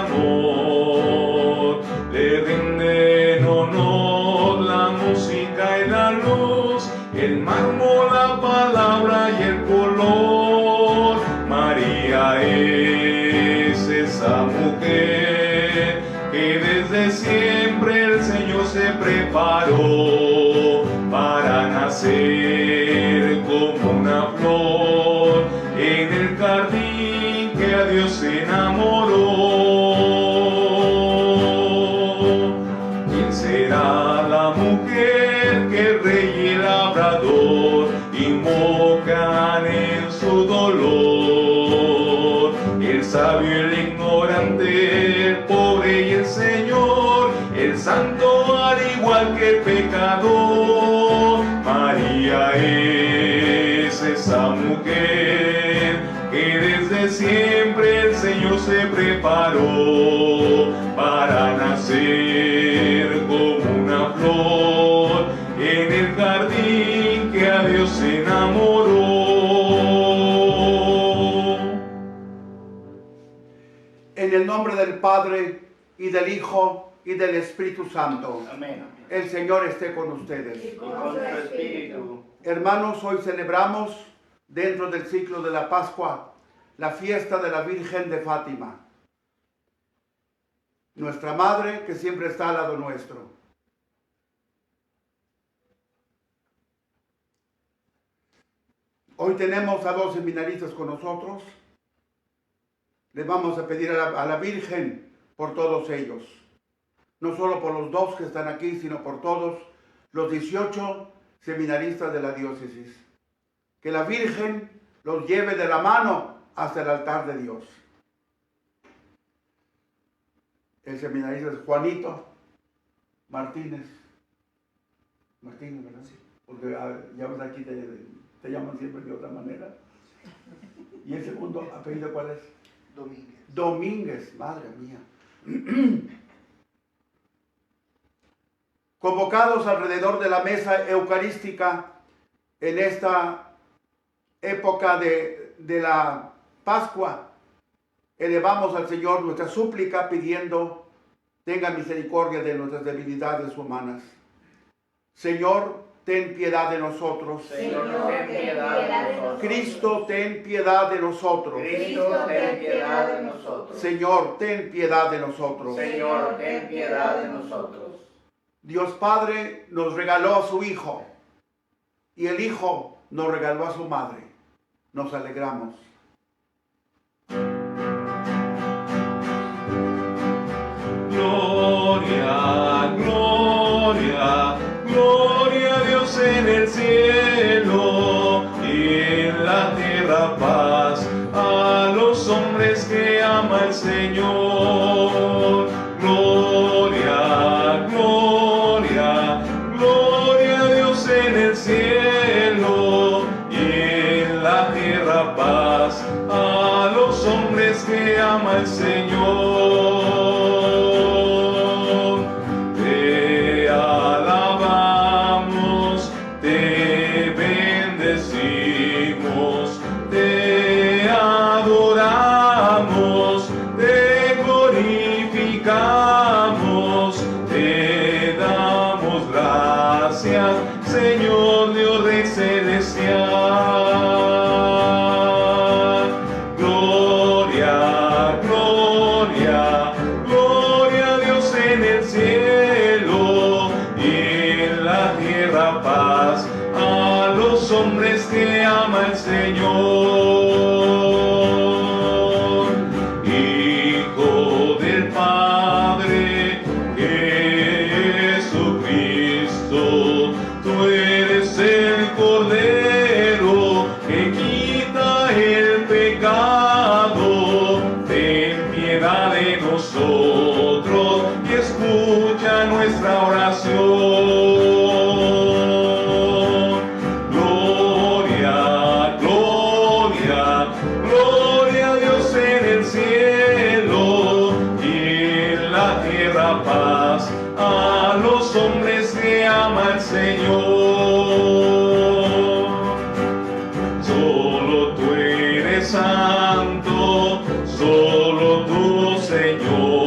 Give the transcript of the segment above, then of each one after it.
amor. Le rinden honor la música y la luz, el mármol, la palabra y el color. María es esa mujer que desde siempre el Señor se preparó para nacer como una flor en el jardín que a Dios enamoró. ¿Quién será la mujer que el rey y el labrador invocan en su dolor? El sabio y el ignorante, el pobre y el Señor, el santo al igual que el pecador. María es esa mujer que desde siempre el Señor se preparó para nacer como una flor en el jardín que a Dios enamoró. En el nombre del Padre, y del Hijo, y del Espíritu Santo. Amén. El Señor esté con ustedes. Y con tu espíritu. Hermanos, hoy celebramos, dentro del ciclo de la Pascua, la fiesta de la Virgen de Fátima, nuestra Madre que siempre está al lado nuestro. Hoy tenemos a 2 seminaristas con nosotros. Les vamos a pedir a la Virgen por todos ellos. No solo por los 2 que están aquí, sino por todos los 18 seminaristas de la diócesis. Que la Virgen los lleve de la mano hasta el altar de Dios. El seminarista es Juanito Martínez. Martínez, ¿verdad? Sí. Porque ya ves, aquí te llaman siempre de otra manera. ¿Y el segundo apellido cuál es? Domínguez. Domínguez, madre mía. Convocados alrededor de la mesa eucarística en esta época de la Pascua, elevamos al Señor nuestra súplica pidiendo tenga misericordia de nuestras debilidades humanas. Señor, ten piedad de nosotros. Señor, ten piedad de nosotros. Cristo, ten piedad de nosotros. Cristo, ten piedad de nosotros. Señor, ten piedad de nosotros. Señor, ten piedad de nosotros. Dios Padre nos regaló a su Hijo y el Hijo nos regaló a su Madre. Nos alegramos. Gloria, gloria, gloria a Dios en el cielo y en la tierra paz a los hombres que ama el Señor. Gloria, gloria, gloria a Dios en el cielo y en la tierra paz a los hombres que ama el Señor. Te alabamos, te bendecimos, te adoramos, te glorificamos, te damos gracias, Señor Dios Rey celestial. Gloria, gloria, gloria a Dios en el cielo y en la tierra paz a los hombres que ama el Señor. Hijo del Padre, Jesucristo, tú eres el Cordero que quita el pecado. Ten piedad de nosotros y escucha nuestra oración. Gloria, gloria, gloria a Dios en el cielo y en la tierra paz a los hombres que ama el Señor. Solo tú eres santo, solo tú, Señor.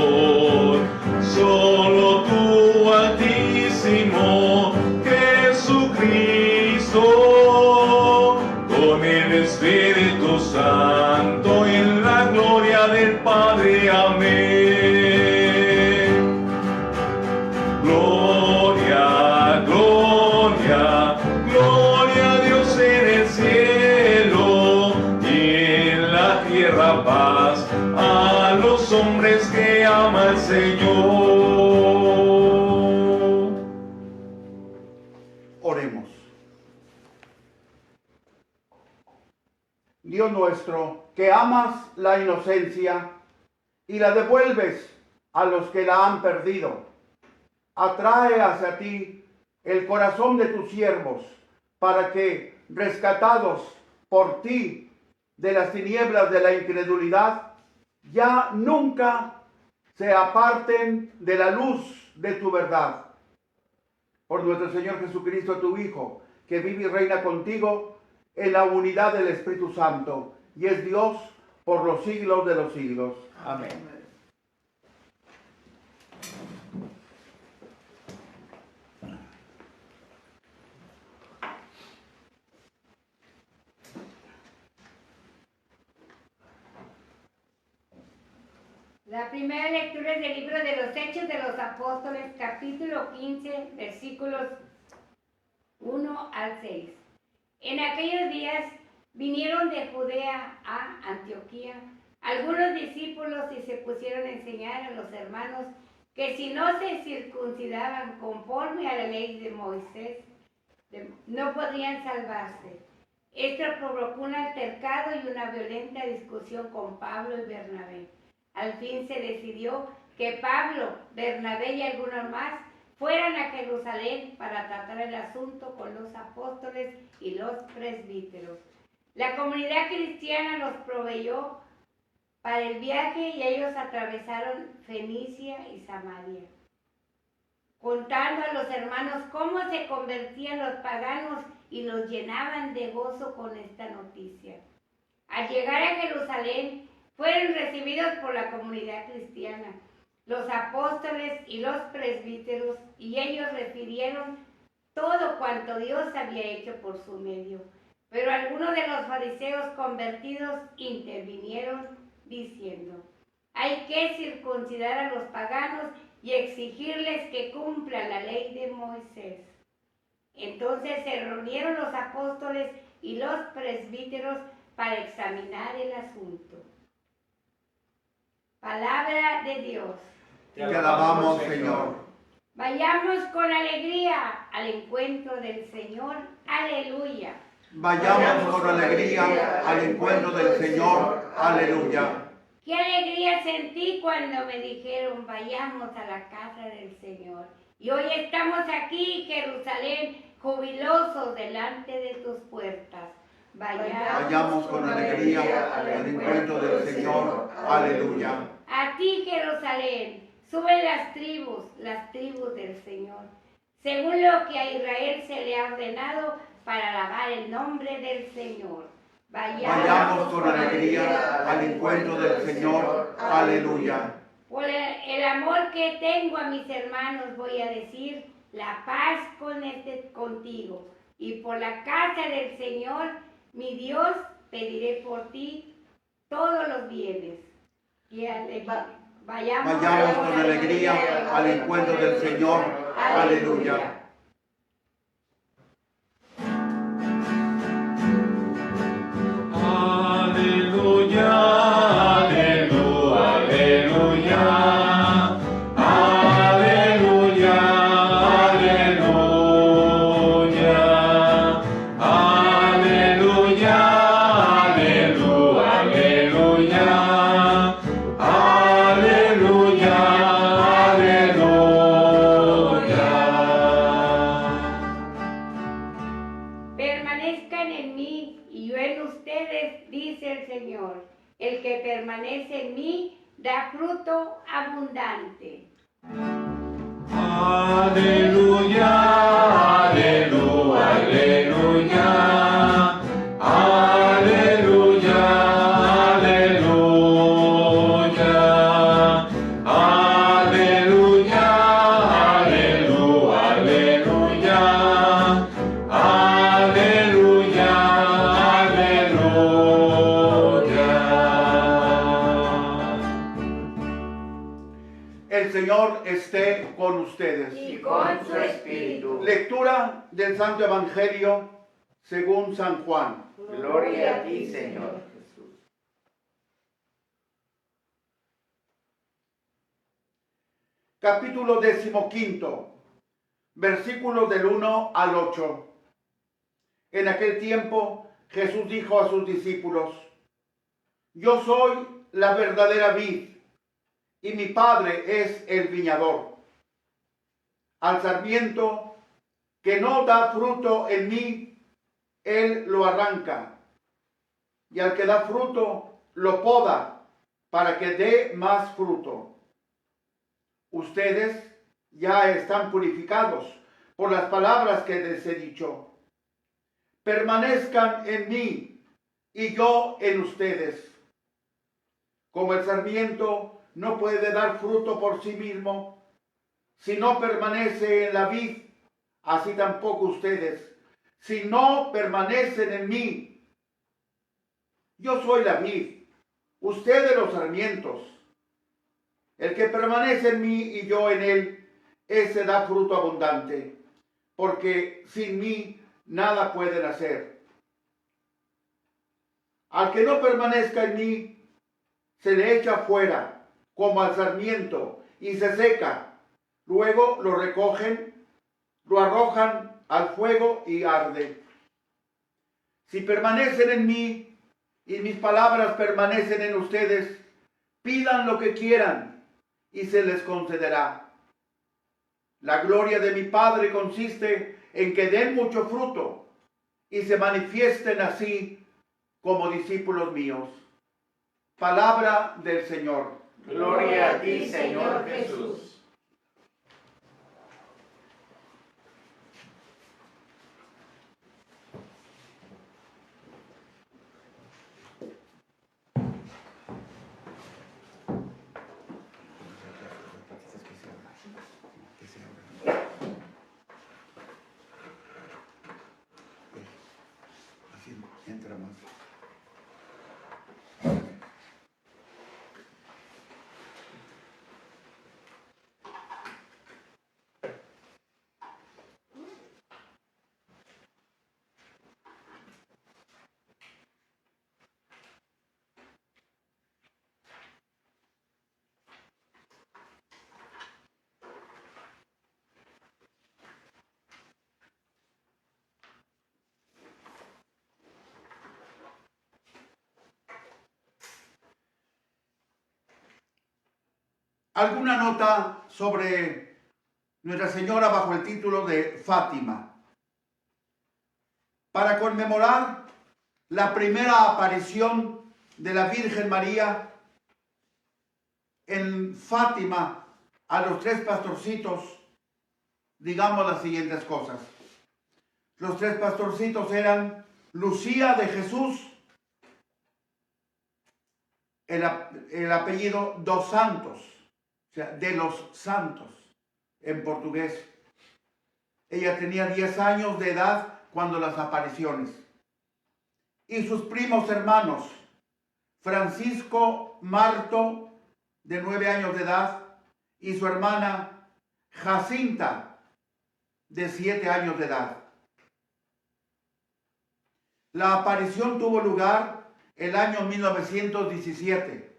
Amén. Gloria, gloria, gloria a Dios en el cielo y en la tierra paz a los hombres que ama el Señor. Oremos. Dios nuestro, que amas la inocencia y la devuelves a los que la han perdido, atrae hacia ti el corazón de tus siervos, para que, rescatados por ti de las tinieblas de la incredulidad, ya nunca se aparten de la luz de tu verdad. Por nuestro Señor Jesucristo, tu Hijo, que vive y reina contigo en la unidad del Espíritu Santo, y es Dios por los siglos de los siglos. Amén. La primera lectura es del libro de los Hechos de los Apóstoles, capítulo 15, versículos 1 al 6. En aquellos días vinieron de Judea a Antioquía algunos discípulos y se pusieron a enseñar a los hermanos que si no se circuncidaban conforme a la ley de Moisés, no podrían salvarse. Esto provocó un altercado y una violenta discusión con Pablo y Bernabé. Al fin se decidió que Pablo, Bernabé y algunos más fueran a Jerusalén para tratar el asunto con los apóstoles y los presbíteros. La comunidad cristiana los proveyó para el viaje y ellos atravesaron Fenicia y Samaria, contando a los hermanos cómo se convertían los paganos y los llenaban de gozo con esta noticia. Al llegar a Jerusalén, fueron recibidos por la comunidad cristiana, los apóstoles y los presbíteros, y ellos refirieron todo cuanto Dios había hecho por su medio. Pero algunos de los fariseos convertidos intervinieron diciendo: hay que circuncidar a los paganos y exigirles que cumplan la ley de Moisés. Entonces se reunieron los apóstoles y los presbíteros para examinar el asunto. Palabra de Dios. Te alabamos, Señor. Vayamos con alegría al encuentro del Señor. Aleluya. Vayamos con alegría al encuentro del Señor. Aleluya. Qué alegría sentí cuando me dijeron vayamos a la casa del Señor. Y hoy estamos aquí, Jerusalén, jubilosos delante de tus puertas. Vayamos con alegría al encuentro del Señor. Aleluya. A ti, Jerusalén, suben las tribus del Señor, según lo que a Israel se le ha ordenado para alabar el nombre del Señor. Vayamos con alegría al encuentro del Señor. Aleluya. Por el amor que tengo a mis hermanos voy a decir la paz contigo. Y por la casa del Señor, mi Dios, pediré por ti todos los bienes. Vayamos con alegría al encuentro del Señor. Aleluya. Aleluya, aleluya, aleluya, aleluya, aleluya, aleluya, aleluya, aleluya, aleluya. Permanezcan en mí y yo en ustedes, dice el Señor. El que permanece en mí da fruto abundante. Aleluya, aleluya, aleluya, aleluya, aleluya, aleluya, aleluya, aleluya, aleluya, aleluya. El Señor esté con ustedes. Y con su espíritu. Lectura del Santo Evangelio según San Juan. Gloria a ti, Señor Jesús. Capítulo 15, versículos del 1 al 8. En aquel tiempo Jesús dijo a sus discípulos: Yo soy la verdadera vid, y mi Padre es el viñador. Al sarmiento que no da fruto en mí, Él lo arranca, y al que da fruto, lo poda, para que dé más fruto. Ustedes ya están purificados por las palabras que les he dicho. Permanezcan en mí, y yo en ustedes. Como el sarmiento no puede dar fruto por sí mismo, si no permanece en la vid, así tampoco ustedes, si no permanecen en mí. Yo soy la vid, ustedes los sarmientos. El que permanece en mí y yo en él, ese da fruto abundante, porque sin mí nada pueden hacer. Al que no permanezca en mí, se le echa fuera, como al sarmiento, y se seca. Luego lo recogen, lo arrojan al fuego y arde. Si permanecen en mí y mis palabras permanecen en ustedes, pidan lo que quieran y se les concederá. La gloria de mi Padre consiste en que den mucho fruto y se manifiesten así como discípulos míos. Palabra del Señor. Gloria a ti, Señor Jesús. Así entra más. ¿Alguna nota sobre Nuestra Señora bajo el título de Fátima? Para conmemorar la primera aparición de la Virgen María en Fátima a los tres pastorcitos, digamos las siguientes cosas. Los tres pastorcitos eran Lucía de Jesús, el apellido dos Santos, o sea, de los santos en portugués. Ella tenía 10 años de edad cuando las apariciones. Y sus primos hermanos, Francisco Marto, de 9 años de edad, y su hermana Jacinta, de 7 años de edad. La aparición tuvo lugar el año 1917,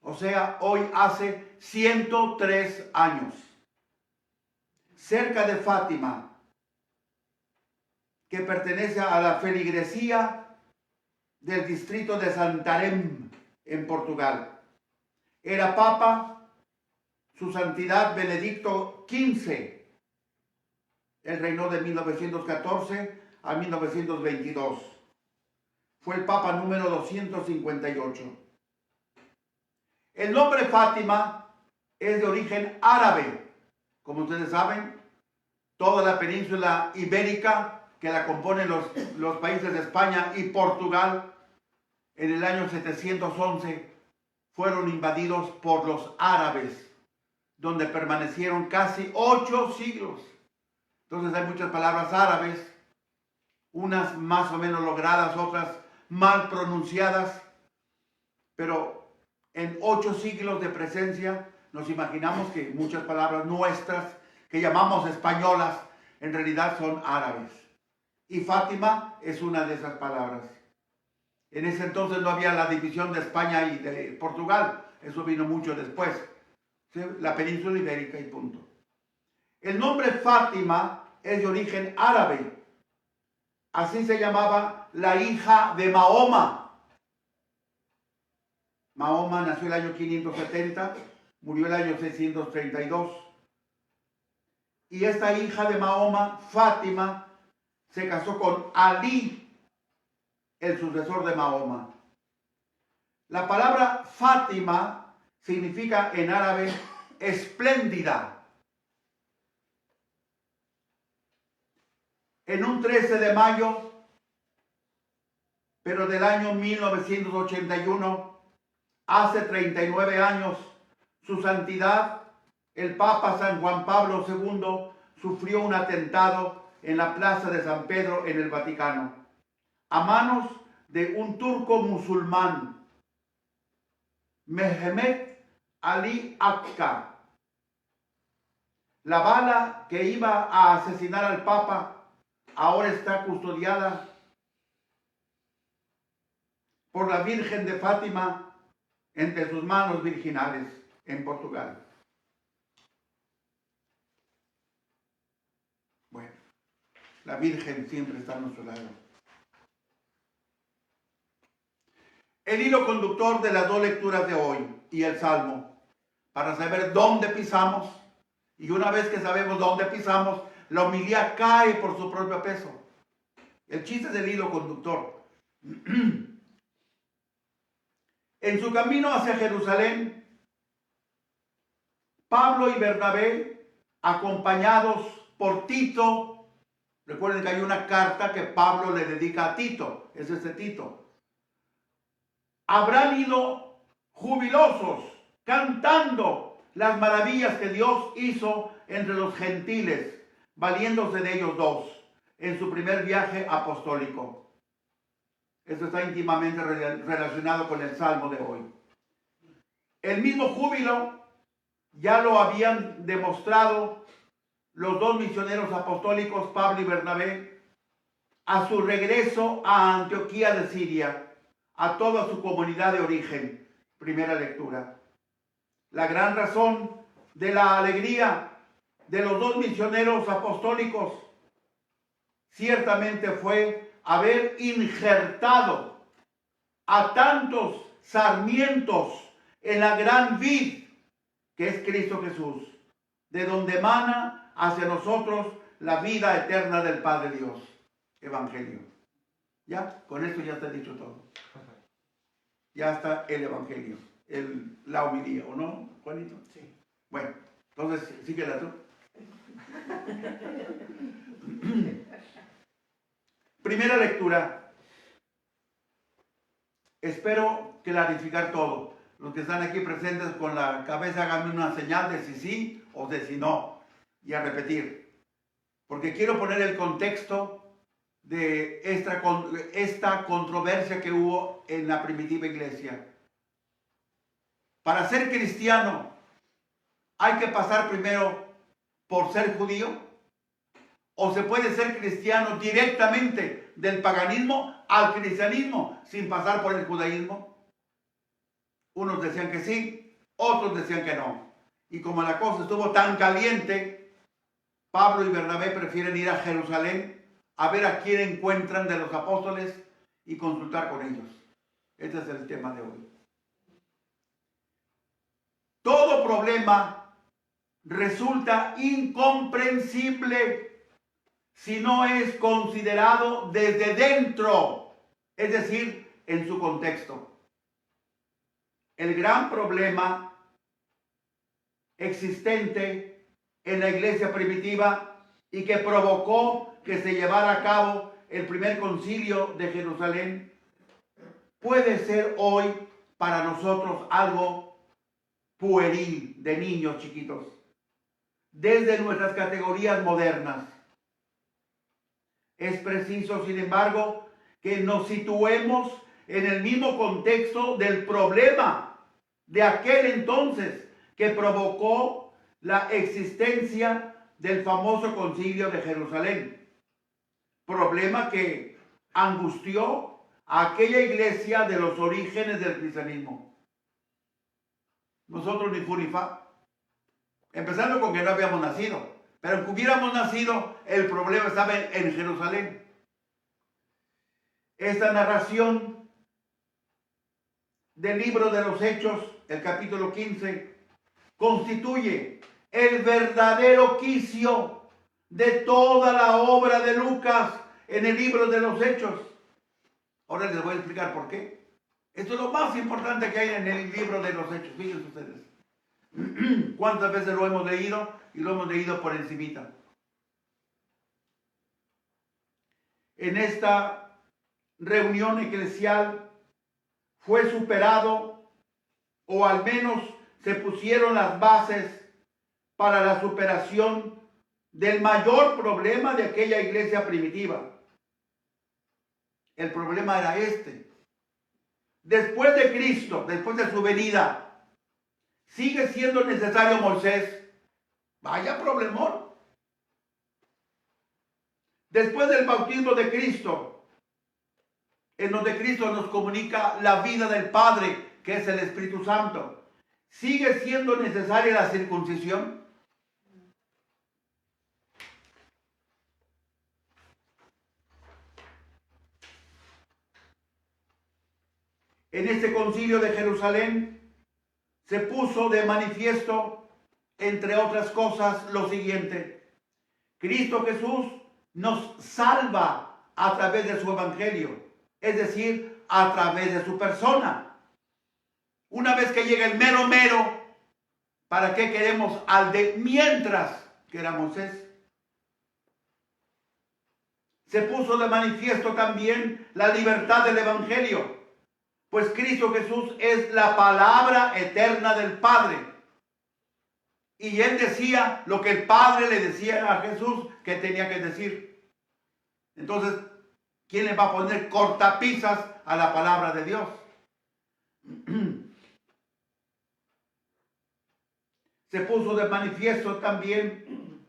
o sea, hoy hace 103 años, cerca de Fátima, que pertenece a la feligresía del distrito de Santarém, en Portugal. Era papa su santidad Benedicto XV. Él reinó de 1914 a 1922. Fue el papa número 258. El nombre Fátima es de origen árabe. Como ustedes saben, toda la península ibérica, que la componen los países de España y Portugal, en el año 711 fueron invadidos por los árabes, donde permanecieron casi 8 siglos. Entonces hay muchas palabras árabes, unas más o menos logradas, otras mal pronunciadas, pero en 8 siglos de presencia nos imaginamos que muchas palabras nuestras que llamamos españolas en realidad son árabes. Y Fátima es una de esas palabras. En ese entonces no había la división de España y de Portugal. Eso vino mucho después. ¿Sí? La península ibérica y punto. El nombre Fátima es de origen árabe. Así se llamaba la hija de Mahoma. Mahoma nació el año 570, murió el año 632. Y esta hija de Mahoma, Fátima, se casó con Ali, el sucesor de Mahoma. La palabra Fátima significa en árabe espléndida. En un 13 de mayo, pero del año 1981, hace 39 años, su santidad, el Papa San Juan Pablo II, sufrió un atentado en la Plaza de San Pedro en el Vaticano, a manos de un turco musulmán, Mehmet Ali Akka. La bala que iba a asesinar al Papa ahora está custodiada por la Virgen de Fátima entre sus manos virginales en Portugal. Bueno, la Virgen siempre está a nuestro lado. El hilo conductor de las dos lecturas de hoy y el Salmo, para saber dónde pisamos, y una vez que sabemos dónde pisamos, la homilía cae por su propio peso. El chiste es el hilo conductor. En su camino hacia Jerusalén, Pablo y Bernabé, acompañados por Tito, recuerden que hay una carta que Pablo le dedica a Tito, es este Tito, habrán ido jubilosos, cantando las maravillas que Dios hizo entre los gentiles, valiéndose de ellos dos en su primer viaje apostólico. Esto está íntimamente relacionado con el Salmo de hoy. El mismo júbilo ya lo habían demostrado los dos misioneros apostólicos, Pablo y Bernabé, a su regreso a Antioquía de Siria, a toda su comunidad de origen. Primera lectura. La gran razón de la alegría de los dos misioneros apostólicos ciertamente fue haber injertado a tantos sarmientos en la gran vid que es Cristo Jesús, de donde emana hacia nosotros la vida eterna del Padre Dios. Evangelio. Ya, con esto ya está dicho todo. Ya está el Evangelio, la homilía, ¿o no, Juanito? Sí. Bueno, entonces síguela tú. Primera lectura. Espero clarificar todo. Los que están aquí presentes con la cabeza, háganme una señal de si sí o de si no. Y a repetir. Porque quiero poner el contexto de esta controversia que hubo en la primitiva iglesia. Para ser cristiano, ¿hay que pasar primero por ser judío? ¿O se puede ser cristiano directamente del paganismo al cristianismo sin pasar por el judaísmo? Unos decían que sí, otros decían que no. Y como la cosa estuvo tan caliente, Pablo y Bernabé prefieren ir a Jerusalén a ver a quién encuentran de los apóstoles y consultar con ellos. Este es el tema de hoy. Todo problema resulta incomprensible si no es considerado desde dentro, es decir, en su contexto. El gran problema existente en la iglesia primitiva y que provocó que se llevara a cabo el primer concilio de Jerusalén puede ser hoy para nosotros algo pueril, de niños chiquitos, desde nuestras categorías modernas. Es preciso, sin embargo, que nos situemos en el mismo contexto del problema de aquel entonces, que provocó la existencia del famoso Concilio de Jerusalén. Problema que angustió a aquella iglesia de los orígenes del cristianismo. Nosotros ni fu ni fa. Empezando con que no habíamos nacido. Pero aunque hubiéramos nacido, el problema estaba en Jerusalén. Esta narración del libro de los Hechos, el capítulo 15, constituye el verdadero quicio de toda la obra de Lucas en el libro de los Hechos. Ahora les voy a explicar por qué. Esto es lo más importante que hay en el libro de los Hechos. Fíjense ustedes. ¿Cuántas veces lo hemos leído? Y lo hemos leído por encimita. En esta reunión eclesial fue superado, o al menos se pusieron las bases para la superación del mayor problema de aquella iglesia primitiva. El problema era este. Después de Cristo, después de su venida, ¿sigue siendo necesario Moisés? Vaya problemón. Después del bautismo de Cristo, en donde Cristo nos comunica la vida del Padre, que es el Espíritu Santo, ¿sigue siendo necesaria la circuncisión? En este concilio de Jerusalén se puso de manifiesto, entre otras cosas, lo siguiente: Cristo Jesús nos salva a través de su evangelio, es decir, a través de su persona. Una vez que llega el mero mero, ¿para qué queremos al de mientras, que era Moisés? Se puso de manifiesto también la libertad del evangelio, pues Cristo Jesús es la palabra eterna del Padre. Y él decía lo que el Padre le decía a Jesús que tenía que decir. Entonces, ¿quién le va a poner cortapisas a la palabra de Dios? Se puso de manifiesto también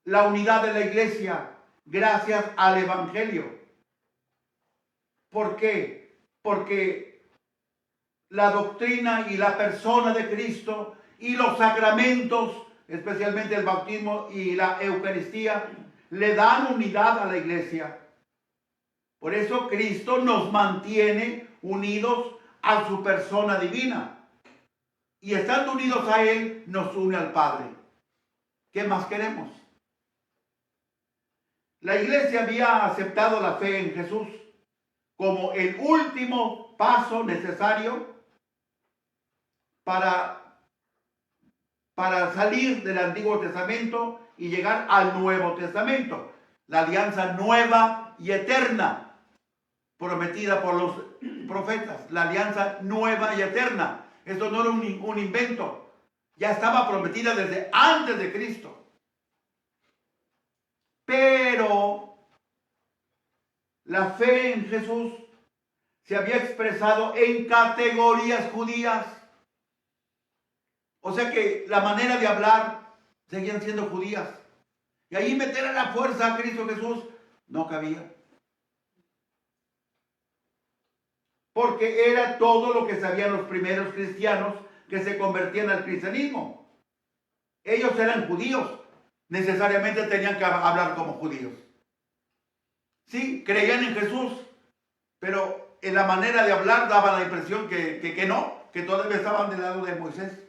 la unidad de la iglesia gracias al evangelio. ¿Por qué? Porque la doctrina y la persona de Cristo y los sacramentos, especialmente el bautismo y la Eucaristía, le dan unidad a la iglesia. Por eso Cristo nos mantiene unidos a su persona divina. Y estando unidos a Él, nos une al Padre. ¿Qué más queremos? La iglesia había aceptado la fe en Jesús como el último paso necesario para salir del Antiguo Testamento y llegar al Nuevo Testamento, la alianza nueva y eterna prometida por los profetas, la alianza nueva y eterna. Esto no era un invento, ya estaba prometida desde antes de Cristo. Pero la fe en Jesús se había expresado en categorías judías. O sea que la manera de hablar seguían siendo judías. Y ahí meter a la fuerza a Cristo Jesús no cabía. Porque era todo lo que sabían los primeros cristianos que se convertían al cristianismo. Ellos eran judíos. Necesariamente tenían que hablar como judíos. Sí, creían en Jesús, pero en la manera de hablar daba la impresión que no, que todavía estaban del lado de Moisés.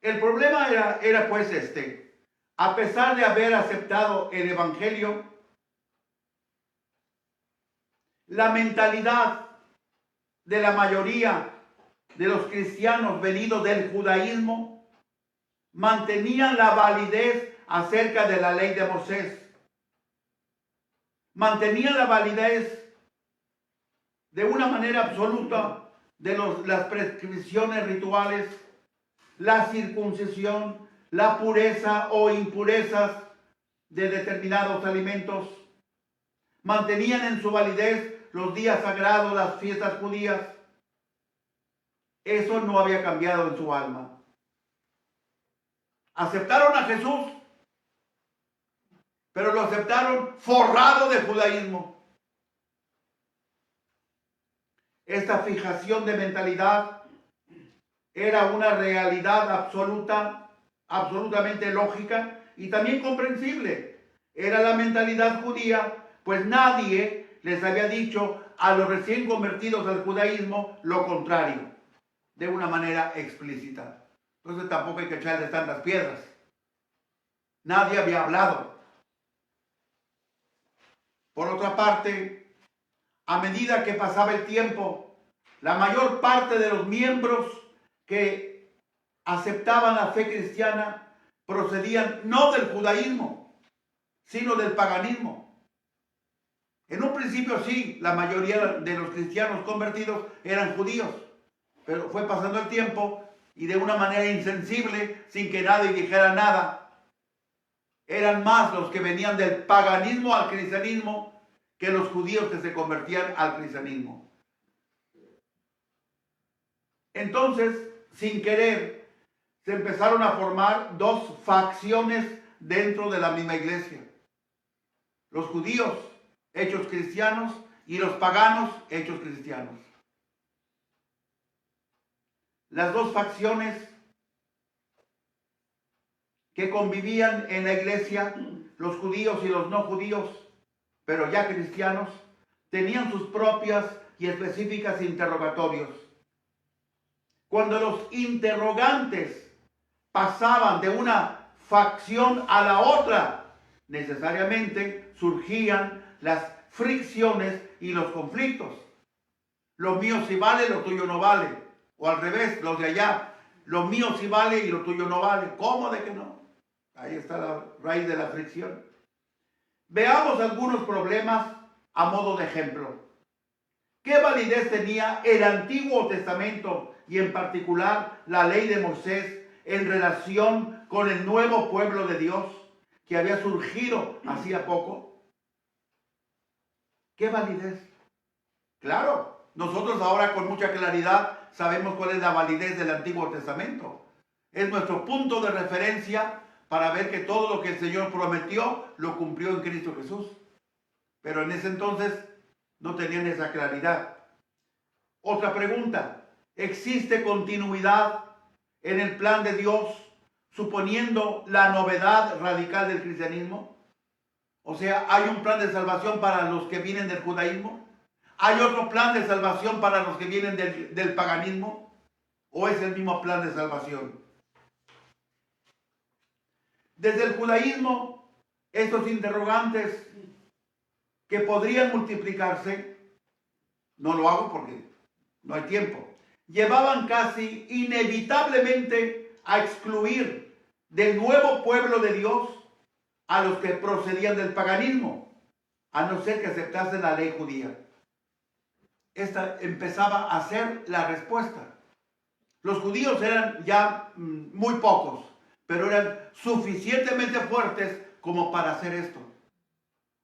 El problema era pues este: a pesar de haber aceptado el evangelio, la mentalidad de la mayoría de los cristianos venidos del judaísmo mantenían la validez acerca de la ley de Moisés. Mantenían la validez de una manera absoluta de las prescripciones rituales, la circuncisión, la pureza o impurezas de determinados alimentos. Mantenían en su validez los días sagrados, las fiestas judías. eso no había cambiado en su alma. Aceptaron a Jesús, pero lo aceptaron forrado de judaísmo. Esta fijación de mentalidad era una realidad absolutamente lógica y también comprensible. Era la mentalidad judía, pues nadie les había dicho a los recién convertidos al judaísmo lo contrario, de una manera explícita. Entonces tampoco hay que echarles tantas piedras. Nadie había hablado. Por otra parte, a medida que pasaba el tiempo, la mayor parte de los miembros que aceptaban la fe cristiana procedían no del judaísmo, sino del paganismo. En un principio sí, la mayoría de los cristianos convertidos eran judíos, pero fue pasando el tiempo y de una manera insensible, sin que nadie dijera nada, eran más los que venían del paganismo al cristianismo que los judíos que se convertían al cristianismo. Entonces, sin querer, se empezaron a formar dos facciones dentro de la misma iglesia. Los judíos, hechos cristianos, y los paganos, hechos cristianos. Las dos facciones que convivían en la iglesia, los judíos y los no judíos, pero ya cristianos, tenían sus propias y específicas interrogatorios. Cuando los interrogantes pasaban de una facción a la otra, necesariamente surgían las fricciones y los conflictos. Lo mío sí vale, lo tuyo no vale. O al revés, los de allá, lo mío sí vale y lo tuyo no vale. ¿Cómo de que no? Ahí está la raíz de la fricción. Veamos algunos problemas a modo de ejemplo. ¿Qué validez tenía el Antiguo Testamento y en particular la ley de Moisés en relación con el nuevo pueblo de Dios que había surgido hacía poco? ¿Qué validez? Claro, nosotros ahora con mucha claridad sabemos cuál es la validez del Antiguo Testamento. Es nuestro punto de referencia para ver que todo lo que el Señor prometió lo cumplió en Cristo Jesús. Pero en ese entonces no tenían esa claridad. Otra pregunta: ¿existe continuidad en el plan de Dios suponiendo la novedad radical del cristianismo? O sea, ¿hay un plan de salvación para los que vienen del judaísmo? ¿Hay otro plan de salvación para los que vienen del paganismo? ¿O es el mismo plan de salvación? Desde el judaísmo, estos interrogantes que podrían multiplicarse, no lo hago porque no hay tiempo, llevaban casi inevitablemente a excluir del nuevo pueblo de Dios a los que procedían del paganismo, a no ser que aceptasen la ley judía. Esta empezaba a ser la respuesta. Los judíos eran ya muy pocos, pero eran suficientemente fuertes como para hacer esto.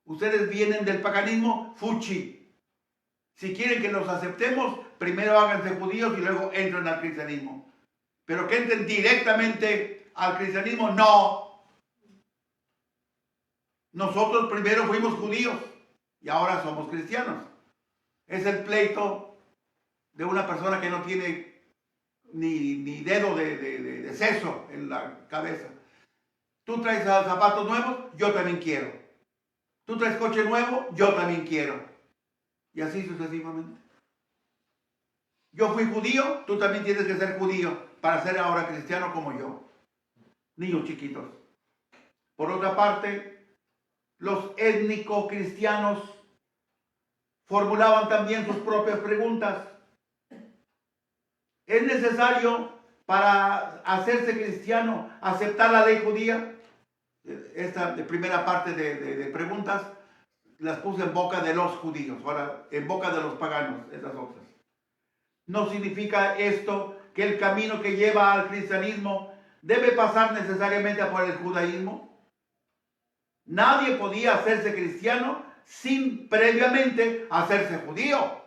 Ustedes vienen del paganismo, fuchi. Si quieren que los aceptemos, primero háganse judíos y luego entren al cristianismo. Pero que entren directamente al cristianismo, no. Nosotros primero fuimos judíos y ahora somos cristianos. Es el pleito de una persona que no tiene ni dedo de seso en la cabeza. Tú traes zapatos nuevos, yo también quiero. Tú traes coche nuevo, yo también quiero. Y así sucesivamente. Yo fui judío, tú también tienes que ser judío para ser ahora cristiano como yo. Niños chiquitos. Por otra parte, los étnico-cristianos formulaban también sus propias preguntas. ¿Es necesario para hacerse cristiano aceptar la ley judía? Esta primera parte de preguntas las puse en boca de los judíos, ahora en boca de los paganos, esas otras. ¿No significa esto que el camino que lleva al cristianismo debe pasar necesariamente por el judaísmo? Nadie podía hacerse cristiano sin previamente hacerse judío.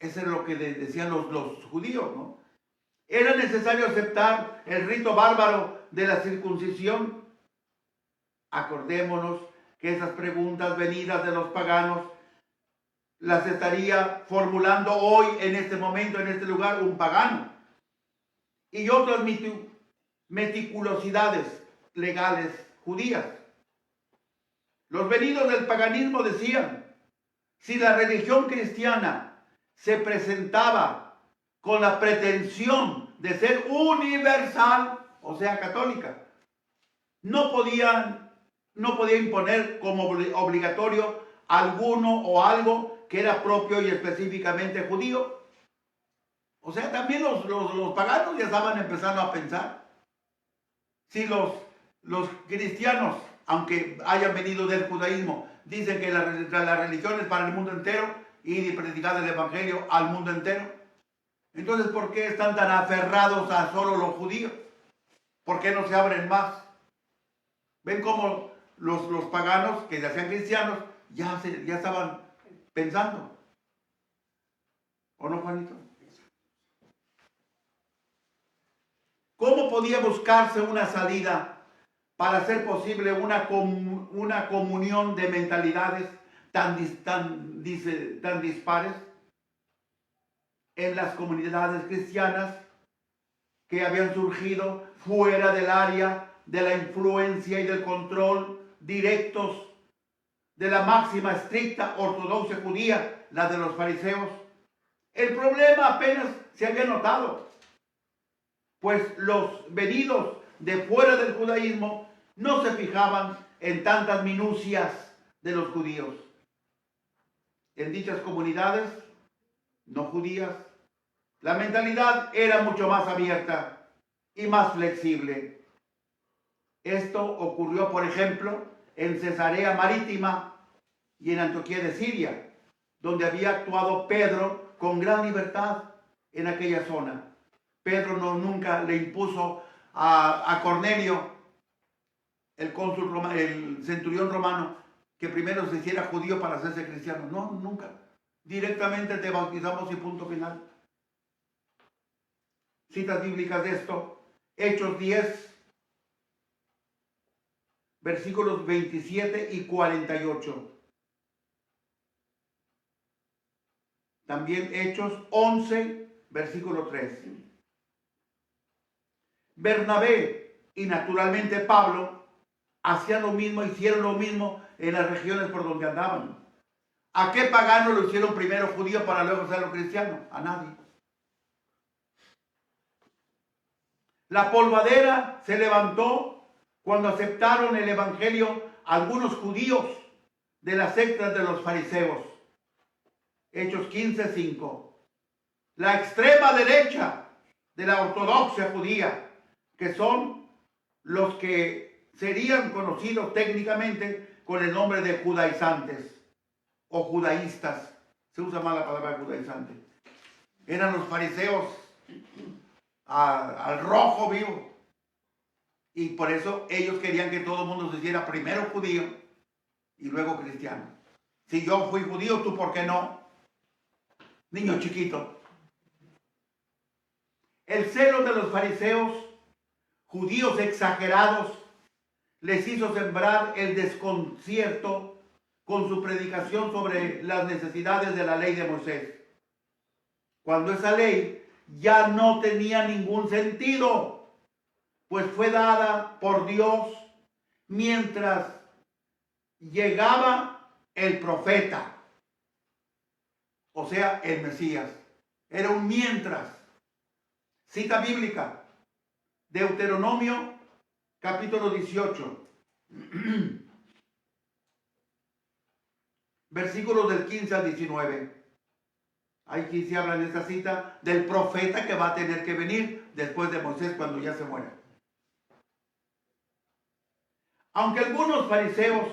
Eso es lo que decían los judíos, ¿no? Era necesario aceptar el rito bárbaro de la circuncisión. Acordémonos que esas preguntas venidas de los paganos las estaría formulando hoy, en este momento, en este lugar, un pagano. Y otras meticulosidades legales judías. Los venidos del paganismo decían, si la religión cristiana se presentaba con la pretensión de ser universal, o sea, católica, no podía imponer como obligatorio alguno o algo que era propio y específicamente judío. O sea, también los paganos ya estaban empezando a pensar. Si los cristianos, aunque hayan venido del judaísmo, dicen que la religión es para el mundo entero y predicar el evangelio al mundo entero, entonces ¿por qué están tan aferrados a solo los judíos? ¿Por qué no se abren más? Ven cómo los paganos que se hacían cristianos ya estaban pensando. ¿O no, Juanito? ¿Cómo podía buscarse una salida para hacer posible una comunión de mentalidades tan dispares en las comunidades cristianas que habían surgido fuera del área de la influencia y del control directos de la máxima estricta ortodoxia judía, la de los fariseos? El problema apenas se había notado, pues los venidos de fuera del judaísmo no se fijaban en tantas minucias de los judíos. En dichas comunidades no judías, la mentalidad era mucho más abierta y más flexible. Esto ocurrió, por ejemplo, en Cesarea Marítima y en Antioquía de Siria, donde había actuado Pedro con gran libertad en aquella zona. Pedro nunca le impuso a Cornelio, el cónsul romano, el centurión romano, que primero se hiciera judío para hacerse cristiano. No, nunca. Directamente te bautizamos y punto final. Citas bíblicas de esto. Hechos 10, versículos 27 y 48. También Hechos 11, versículo 3. Bernabé y naturalmente Pablo hacían lo mismo, hicieron lo mismo en las regiones por donde andaban. ¿A qué pagano lo hicieron primero judío para luego hacerlo cristiano? A nadie. La polvadera se levantó cuando aceptaron el evangelio algunos judíos de las sectas de los fariseos. Hechos 15, 5. La extrema derecha de la ortodoxia judía, que son los que serían conocidos técnicamente con el nombre de judaizantes o judaístas. Se usa más la palabra judaizante. Eran los fariseos al rojo vivo. Y por eso ellos querían que todo el mundo se hiciera primero judío y luego cristiano. Si yo fui judío, ¿tú por qué no? Niño chiquito. El celo de los fariseos, judíos exagerados, les hizo sembrar el desconcierto con su predicación sobre las necesidades de la ley de Moisés, cuando esa ley ya no tenía ningún sentido, pues fue dada por Dios mientras llegaba el profeta, o sea, el Mesías. Era un mientras. Cita bíblica, Deuteronomio capítulo 18, versículos del 15 al 19. Aquí se habla en esta cita del profeta que va a tener que venir después de Moisés cuando ya se muera. Aunque algunos fariseos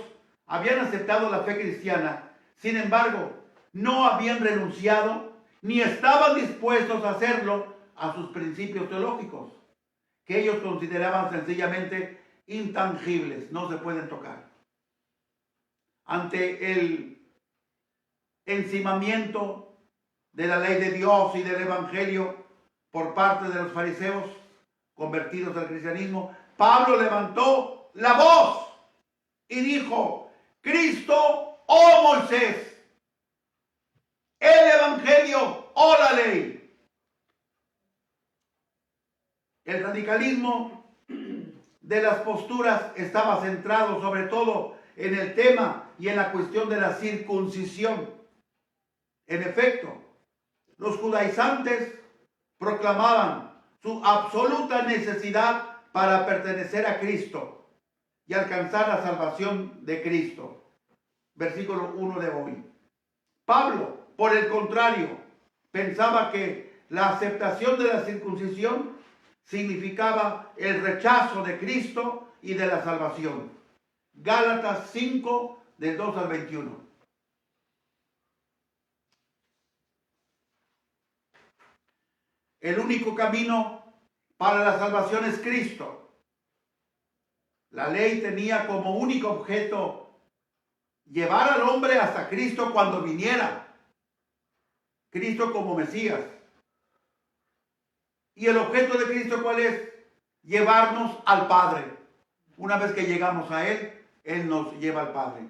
habían aceptado la fe cristiana, sin embargo, no habían renunciado ni estaban dispuestos a hacerlo a sus principios teológicos, que ellos consideraban sencillamente intangibles, no se pueden tocar. Ante el encimamiento de la ley de Dios y del Evangelio por parte de los fariseos convertidos al cristianismo, Pablo levantó la voz y dijo: Cristo o Moisés, el Evangelio o la ley. El radicalismo de las posturas estaba centrado sobre todo en el tema y en la cuestión de la circuncisión. En efecto, los judaizantes proclamaban su absoluta necesidad para pertenecer a Cristo y alcanzar la salvación de Cristo. Versículo 1 de hoy. Pablo, por el contrario, pensaba que la aceptación de la circuncisión significaba el rechazo de Cristo y de la salvación. Gálatas 5, del 2 al 21. El único camino para la salvación es Cristo. La ley tenía como único objeto llevar al hombre hasta Cristo cuando viniera. Cristo como Mesías. ¿Y el objeto de Cristo cuál es? Llevarnos al Padre. Una vez que llegamos a Él, Él nos lleva al Padre.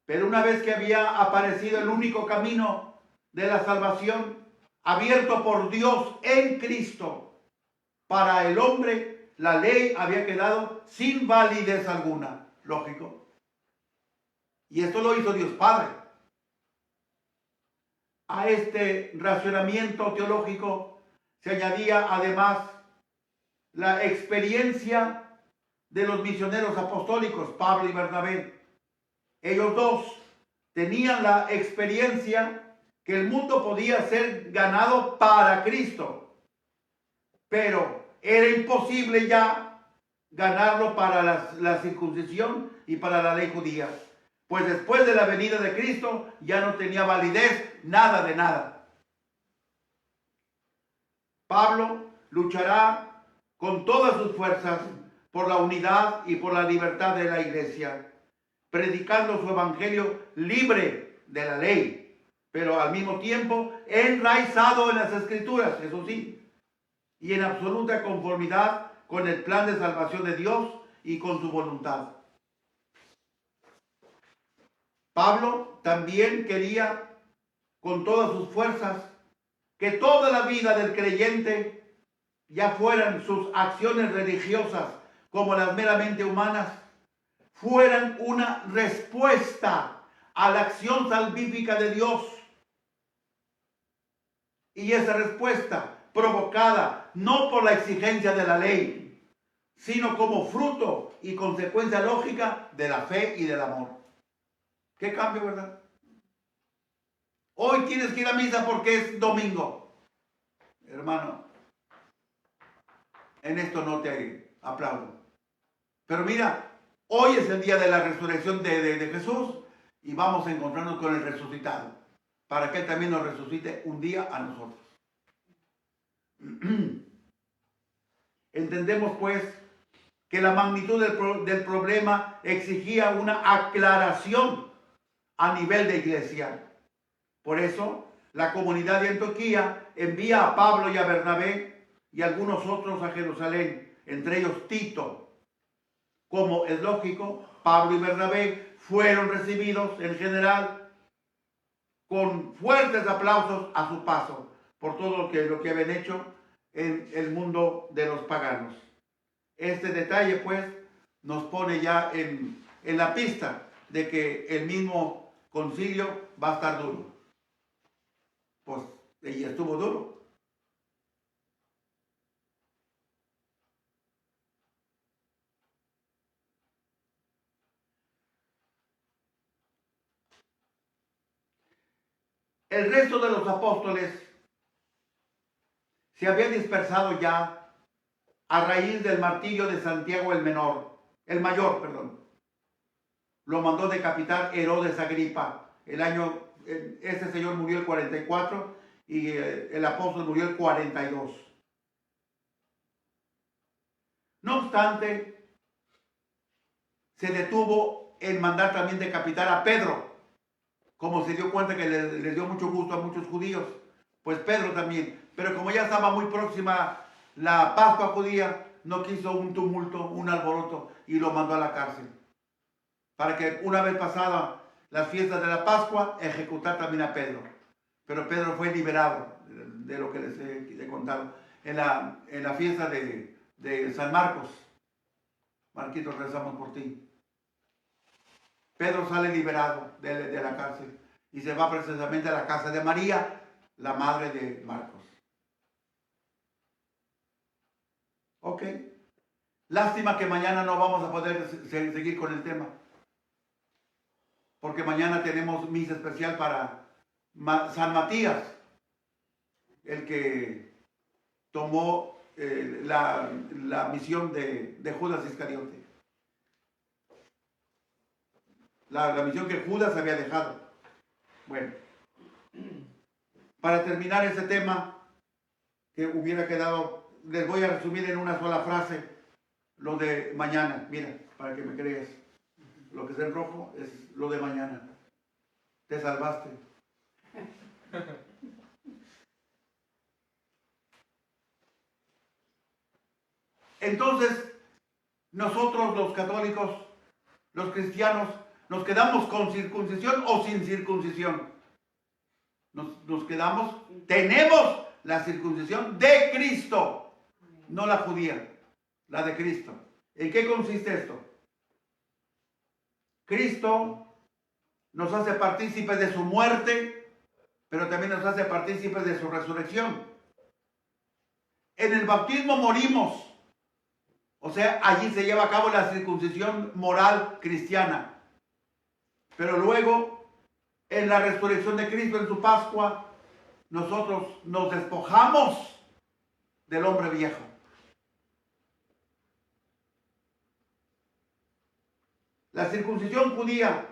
Pero una vez que había aparecido el único camino de la salvación, abierto por Dios en Cristo, para el hombre, la ley había quedado sin validez alguna. Lógico. Y esto lo hizo Dios Padre. A este racionamiento teológico se añadía además la experiencia de los misioneros apostólicos, Pablo y Bernabé. Ellos dos tenían la experiencia que el mundo podía ser ganado para Cristo, pero era imposible ya ganarlo para la circuncisión y para la ley judía, pues después de la venida de Cristo ya no tenía validez nada de nada. Pablo luchará con todas sus fuerzas por la unidad y por la libertad de la iglesia, predicando su evangelio libre de la ley, pero al mismo tiempo enraizado en las escrituras, eso sí, y en absoluta conformidad con el plan de salvación de Dios y con su voluntad. Pablo también quería con todas sus fuerzas que toda la vida del creyente, ya fueran sus acciones religiosas como las meramente humanas, fueran una respuesta a la acción salvífica de Dios. Y esa respuesta provocada no por la exigencia de la ley, sino como fruto y consecuencia lógica de la fe y del amor. ¿Qué cambio, verdad? Hoy tienes que ir a misa porque es domingo. Hermano, en esto no te aplaudo. Pero mira, hoy es el día de la resurrección de Jesús y vamos a encontrarnos con el resucitado para que Él también nos resucite un día a nosotros. Entendemos pues que la magnitud del problema exigía una aclaración a nivel de iglesia. Por eso, la comunidad de Antioquía envía a Pablo y a Bernabé y algunos otros a Jerusalén, entre ellos Tito. Como es lógico, Pablo y Bernabé fueron recibidos en general con fuertes aplausos a su paso por todo lo que habían hecho en el mundo de los paganos. Este detalle pues nos pone ya en la pista de que el mismo concilio va a estar duro. Pues, y estuvo duro. El resto de los apóstoles se había dispersado ya a raíz del martirio de Santiago el mayor. Lo mandó decapitar Herodes Agripa. Este señor murió el 44 y el apóstol murió el 42. No obstante, se detuvo en mandar también decapitar a Pedro. como se dio cuenta que les dio mucho gusto a muchos judíos, pues Pedro también. Pero como ya estaba muy próxima la Pascua judía, no quiso un tumulto, un alboroto, y lo mandó a la cárcel. Para que una vez pasada las fiestas de la Pascua, ejecutar también a Pedro. Pero Pedro fue liberado, de lo que les he contado, en la fiesta de San Marcos. Marquitos, rezamos por ti. Pedro sale liberado de la cárcel y se va precisamente a la casa de María, la madre de Marcos. Ok. Lástima que mañana no vamos a poder seguir con el tema. Porque mañana tenemos misa especial para San Matías, el que tomó la misión de Judas Iscariote. La misión que Judas había dejado. Bueno, para terminar ese tema que hubiera quedado, les voy a resumir en una sola frase lo de mañana. Mira, para que me creas. Lo que está en rojo es lo de mañana. Te salvaste. Entonces, nosotros los católicos, los cristianos, nos quedamos con circuncisión o sin circuncisión. Nos quedamos, tenemos la circuncisión de Cristo, no la judía, la de Cristo. ¿En qué consiste esto? Cristo nos hace partícipes de su muerte, pero también nos hace partícipes de su resurrección. En el bautismo morimos, o sea, allí se lleva a cabo la circuncisión moral cristiana. Pero luego, en la resurrección de Cristo, en su Pascua, nosotros nos despojamos del hombre viejo. La circuncisión judía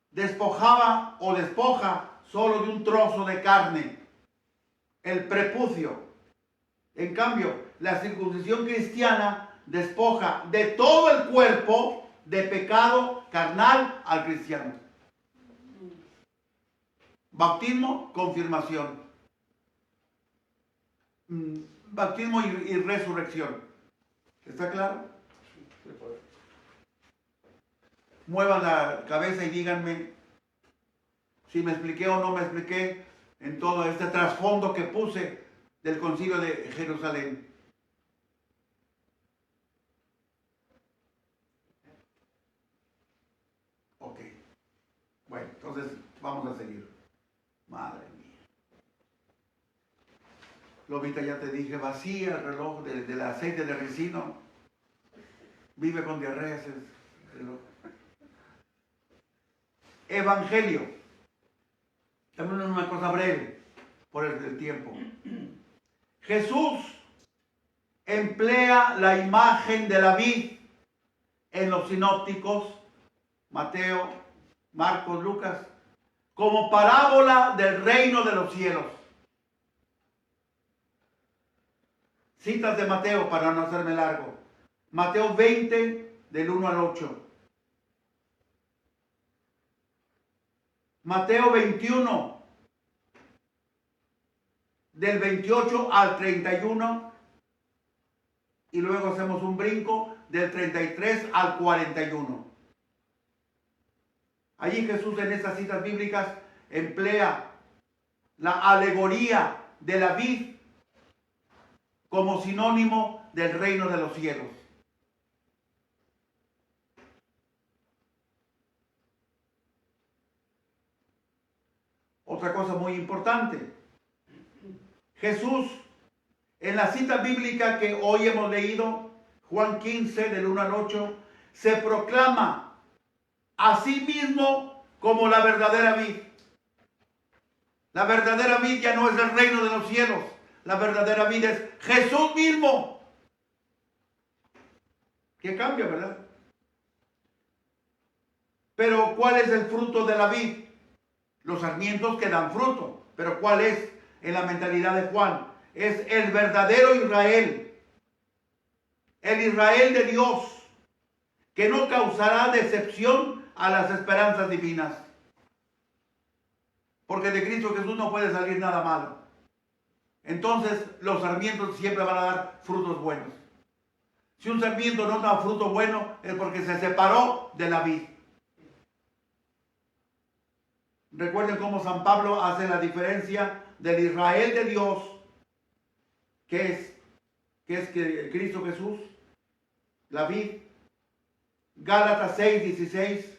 despojaba o despoja solo de un trozo de carne, el prepucio. En cambio, la circuncisión cristiana despoja de todo el cuerpo de pecado carnal al cristiano. Bautismo, confirmación. Bautismo y resurrección. ¿Está claro? Muevan la cabeza y díganme si me expliqué o no me expliqué en todo este trasfondo que puse del Concilio de Jerusalén. Ok. Bueno, entonces vamos a seguir. Madre mía. Lobita, ya te dije, vacía el reloj del aceite de ricino. Vive con diarrea ese reloj. Evangelio. También es una cosa breve por el tiempo. Jesús emplea la imagen de la vid en los sinópticos, Mateo, Marcos, Lucas, como parábola del reino de los cielos. Citas de Mateo para no hacerme largo. Mateo 20, del 1 al 8. Mateo 21, del 28 al 31. Y luego hacemos un brinco del 33 al 41. Allí Jesús en estas citas bíblicas emplea la alegoría de la vid como sinónimo del reino de los cielos. Otra cosa muy importante. Jesús, en la cita bíblica que hoy hemos leído, Juan 15, del 1 al 8, se proclama a sí mismo como la verdadera vid. La verdadera vid ya no es el reino de los cielos. La verdadera vid es Jesús mismo. ¿Qué cambia, verdad? Pero ¿cuál es el fruto de la vid? Los sarmientos que dan fruto. Pero ¿cuál es en la mentalidad de Juan? Es el verdadero Israel. El Israel de Dios, que no causará decepción a las esperanzas divinas. Porque de Cristo Jesús no puede salir nada malo. Entonces los sarmientos siempre van a dar frutos buenos. Si un sarmiento no da fruto bueno es porque se separó de la vid. Recuerden cómo San Pablo hace la diferencia del Israel de Dios, que es Cristo Jesús, la vid. Gálatas 6:16.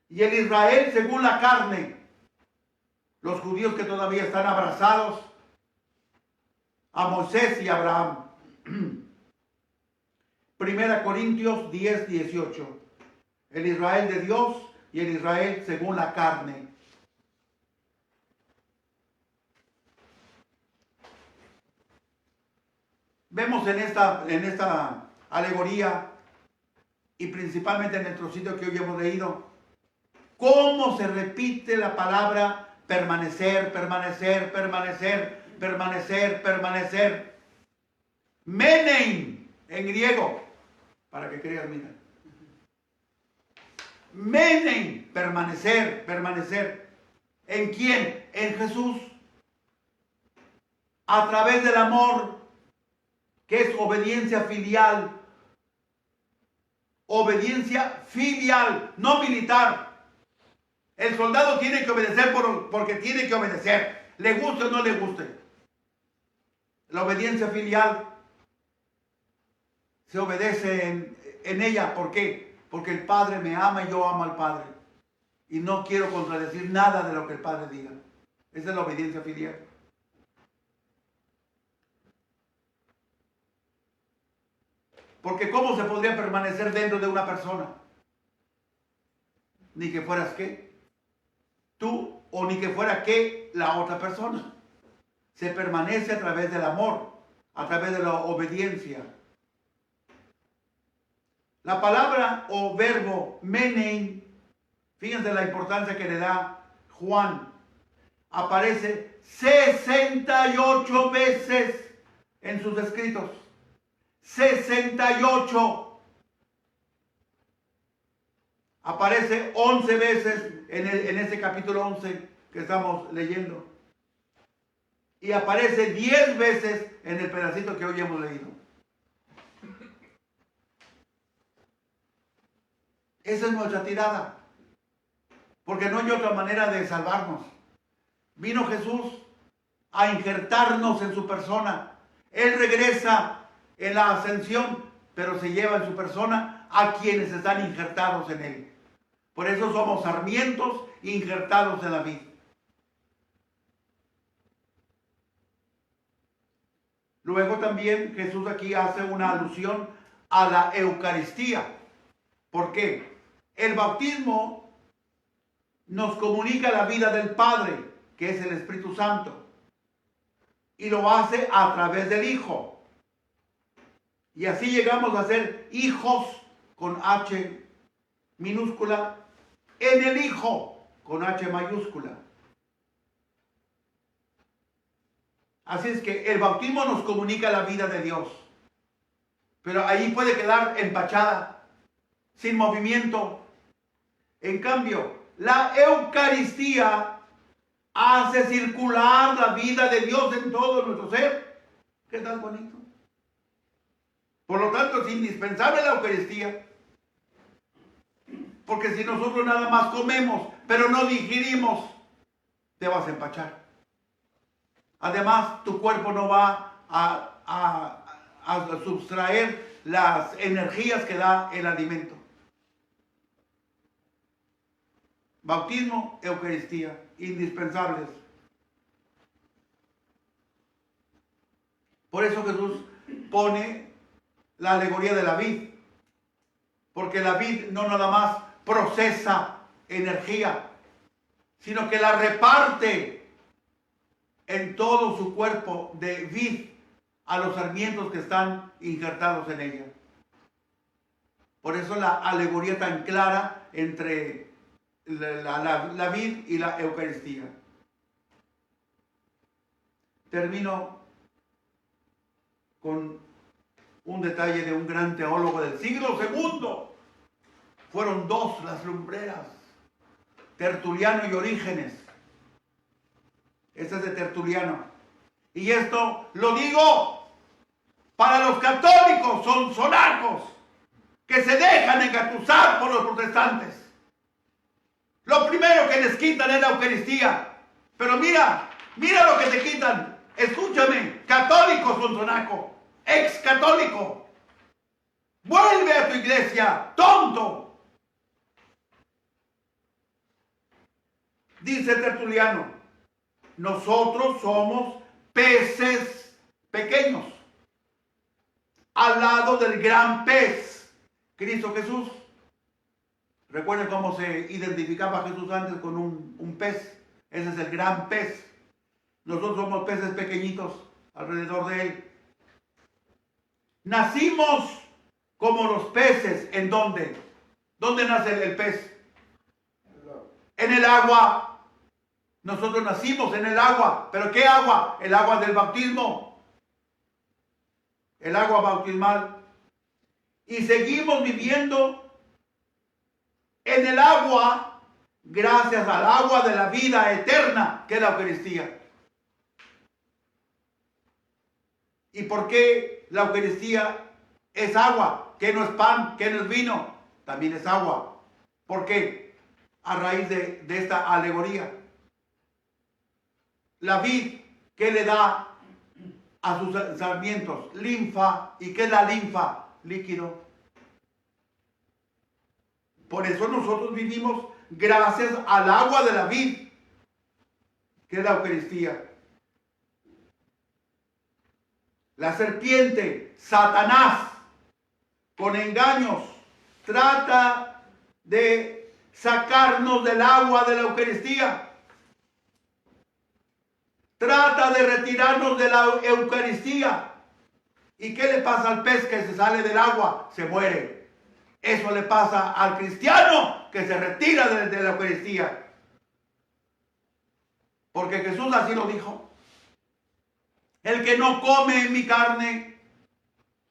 Y el Israel según la carne, los judíos que todavía están abrazados a Moisés y Abraham. 1 Corintios 10:18. El Israel de Dios y el Israel según la carne. Vemos en esta alegoría y principalmente en el trocito que hoy hemos leído, cómo se repite la palabra permanecer, permanecer, permanecer, permanecer, permanecer. Menein en griego, para que creas, mira. Menein, permanecer, permanecer. ¿En quién? En Jesús. A través del amor, que es obediencia filial. Obediencia filial, no militar. El soldado tiene que obedecer porque tiene que obedecer, le guste o no le guste. La obediencia filial se obedece en ella. ¿Por qué? Porque el Padre me ama y yo amo al Padre. Y no quiero contradecir nada de lo que el Padre diga. Esa es la obediencia filial. Porque ¿cómo se podría permanecer dentro de una persona? Ni que fueras qué, tú, o ni que fuera qué, la otra persona. Se permanece a través del amor, a través de la obediencia. La palabra o verbo menein, fíjense la importancia que le da Juan, aparece 68 veces en sus escritos. 68. Aparece 11 veces en ese capítulo 11 que estamos leyendo. Y aparece 10 veces en el pedacito que hoy hemos leído. Esa es nuestra tirada. Porque no hay otra manera de salvarnos. Vino Jesús a injertarnos en su persona. Él regresa en la ascensión, pero se lleva en su persona a quienes están injertados en él. Por eso somos sarmientos injertados en la vid. Luego también Jesús aquí hace una alusión a la Eucaristía. ¿Por qué? El bautismo nos comunica la vida del Padre, que es el Espíritu Santo, y lo hace a través del Hijo. Y así llegamos a ser hijos con H minúscula en el Hijo con H mayúscula. Así es que el bautismo nos comunica la vida de Dios. Pero ahí puede quedar empachada, sin movimiento. En cambio, la Eucaristía hace circular la vida de Dios en todo nuestro ser. ¿Qué tal bonito? Por lo tanto, es indispensable la Eucaristía. Porque si nosotros nada más comemos, pero no digerimos, te vas a empachar. Además, tu cuerpo no va a sustraer las energías que da el alimento. Bautismo, Eucaristía, indispensables. Por eso Jesús pone la alegoría de la vid, porque la vid no nada más procesa energía, sino que la reparte en todo su cuerpo de vid a los sarmientos que están injertados en ella. Por eso la alegoría tan clara entre la vid y la Eucaristía. Termino con un detalle de un gran teólogo del siglo II. Fueron dos las lumbreras. Tertuliano y Orígenes. Este es de Tertuliano. Y esto lo digo para los católicos sonsonacos que se dejan engatusar por los protestantes. Lo primero que les quitan es la Eucaristía. Pero mira lo que te quitan. Escúchame, católico sonsonaco, ex católico. Vuelve a tu iglesia, tonto. Dice Tertuliano, nosotros somos peces pequeños al lado del gran pez, Cristo Jesús. Recuerden cómo se identificaba Jesús antes con un pez. Ese es el gran pez. Nosotros somos peces pequeñitos alrededor de él. Nacimos como los peces. ¿En dónde? ¿Dónde nace el pez? En el agua. Nosotros nacimos en el agua. ¿Pero qué agua? El agua del bautismo. El agua bautismal. Y seguimos viviendo en el agua gracias al agua de la vida eterna, que es la Eucaristía. ¿Y por qué la Eucaristía es agua? ¿Qué no es pan? ¿Qué no es vino? También es agua. ¿Por qué? A raíz de esta alegoría. La vid, ¿qué le da a sus sarmientos? Linfa. ¿Y qué es la linfa? Líquido. Por eso nosotros vivimos gracias al agua de la vid, que es la Eucaristía. La serpiente, Satanás, con engaños, trata de sacarnos del agua de la Eucaristía. Trata de retirarnos de la Eucaristía. ¿Y qué le pasa al pez que se sale del agua? Se muere. Eso le pasa al cristiano que se retira de la Eucaristía. Porque Jesús así lo dijo. El que no come mi carne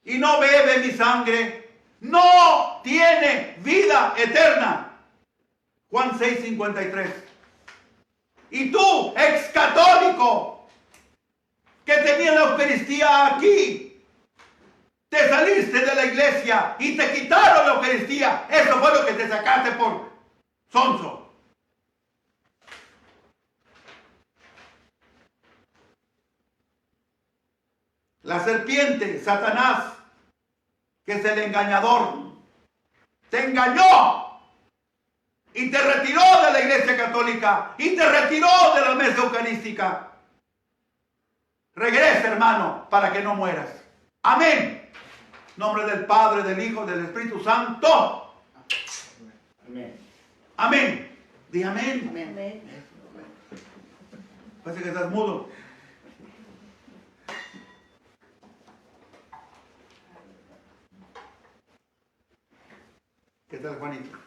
y no bebe mi sangre, no tiene vida eterna. Juan 6:53. Y tú, ex católico, que tenía la Eucaristía aquí, te saliste de la iglesia y te quitaron la Eucaristía. Eso fue lo que te sacaste por sonso. La serpiente, Satanás, que es el engañador, te engañó y te retiró de la iglesia católica y te retiró de la mesa eucarística. Regresa, hermano, para que no mueras. Amén. En nombre del Padre, del Hijo, del Espíritu Santo. Amén. Amén. Di amén. Amén. Parece que estás mudo. ¿Qué tal, Juanito?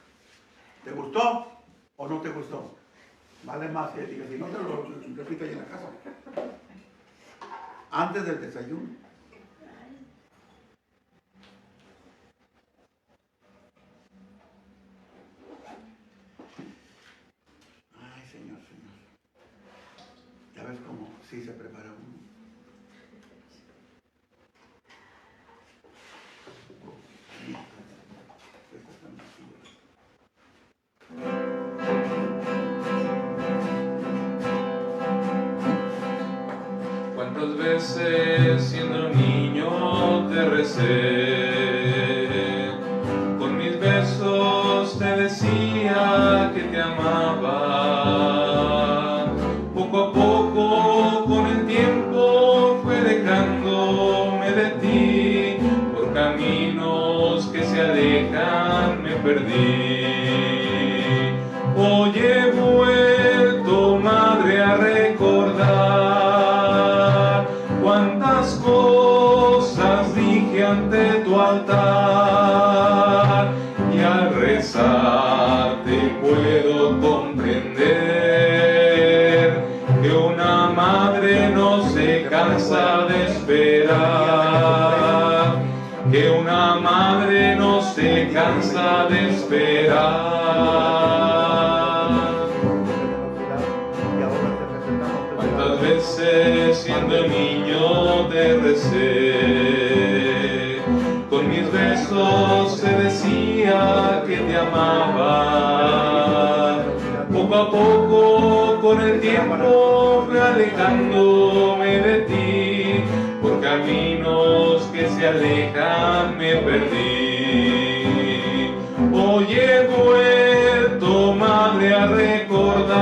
¿Te gustó o no te gustó? Vale más que diga, si no te lo repito ahí en la casa. Antes del desayuno. Ay, Señor. Ya ves cómo sí se prepara uno. ¿Cuántas veces siendo niño te recé? Con mis besos te decía que te amaba. Poco a poco con el tiempo fue dejándome de ti. Por caminos que se alejan me perdí. Hoy he vuelto, madre, a recordar cuántas cosas dije ante tu altar, y al rezarte puedo comprender que una madre no se cansa de esperar, que una madre no se cansa de esperar. veces siendo niño te recé, con mis besos te decía que te amaba. Poco a poco con el tiempo fui alejándome de ti, por caminos que se alejan me perdí. Hoy he vuelto, madre, a recordar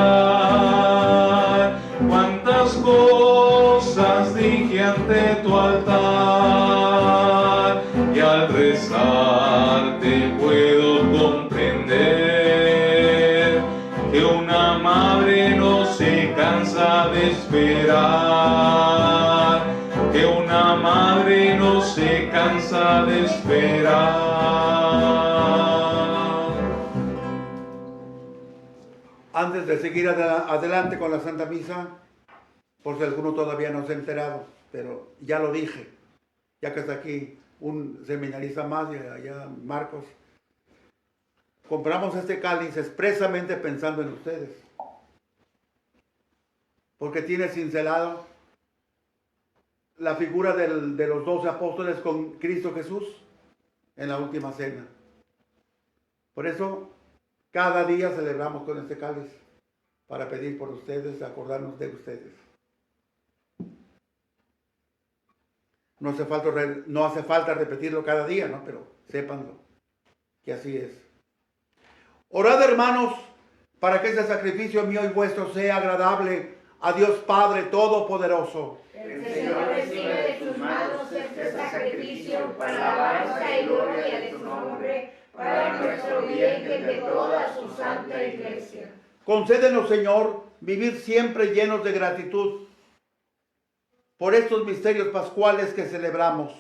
cuántas cosas dije ante tu altar, y al rezar te puedo comprender que una madre no se cansa de esperar, que una madre no se cansa de esperar. Antes de seguir adelante con la Santa Misa, por si alguno todavía no se ha enterado, pero ya lo dije, ya que está aquí un seminarista más, y allá Marcos, compramos este cáliz expresamente pensando en ustedes, porque tiene cincelado la figura de los 12 apóstoles con Cristo Jesús en la última cena. Por eso, cada día celebramos con este cáliz para pedir por ustedes, acordarnos de ustedes. No hace falta repetirlo cada día, ¿no? Pero sépanlo, que así es. Orad, hermanos, para que este sacrificio mío y vuestro sea agradable a Dios Padre Todopoderoso. El Señor recibe de tus manos este sacrificio para la alabanza y gloria de tu nombre, para nuestro bien y el de toda su santa iglesia. Concédenos, Señor, vivir siempre llenos de gratitud por estos misterios pascuales que celebramos,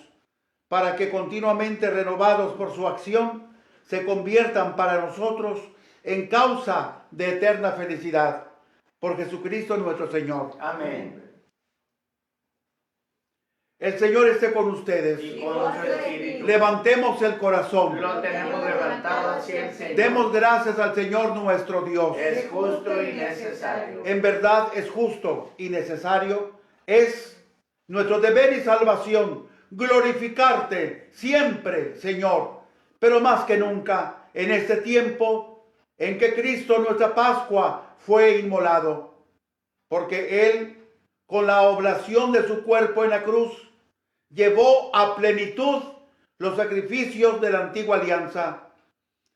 para que continuamente renovados por su acción, se conviertan para nosotros en causa de eterna felicidad. Por Jesucristo nuestro Señor. Amén. El Señor esté con ustedes. Y con su espíritu. Levantemos el corazón. Lo tenemos levantado hacia el Señor. Demos gracias al Señor nuestro Dios. Es justo y necesario. En verdad es justo y necesario. Es nuestro deber y salvación glorificarte siempre, Señor, pero más que nunca en este tiempo en que Cristo, nuestra Pascua, fue inmolado, porque Él, con la oblación de su cuerpo en la cruz, llevó a plenitud los sacrificios de la antigua alianza,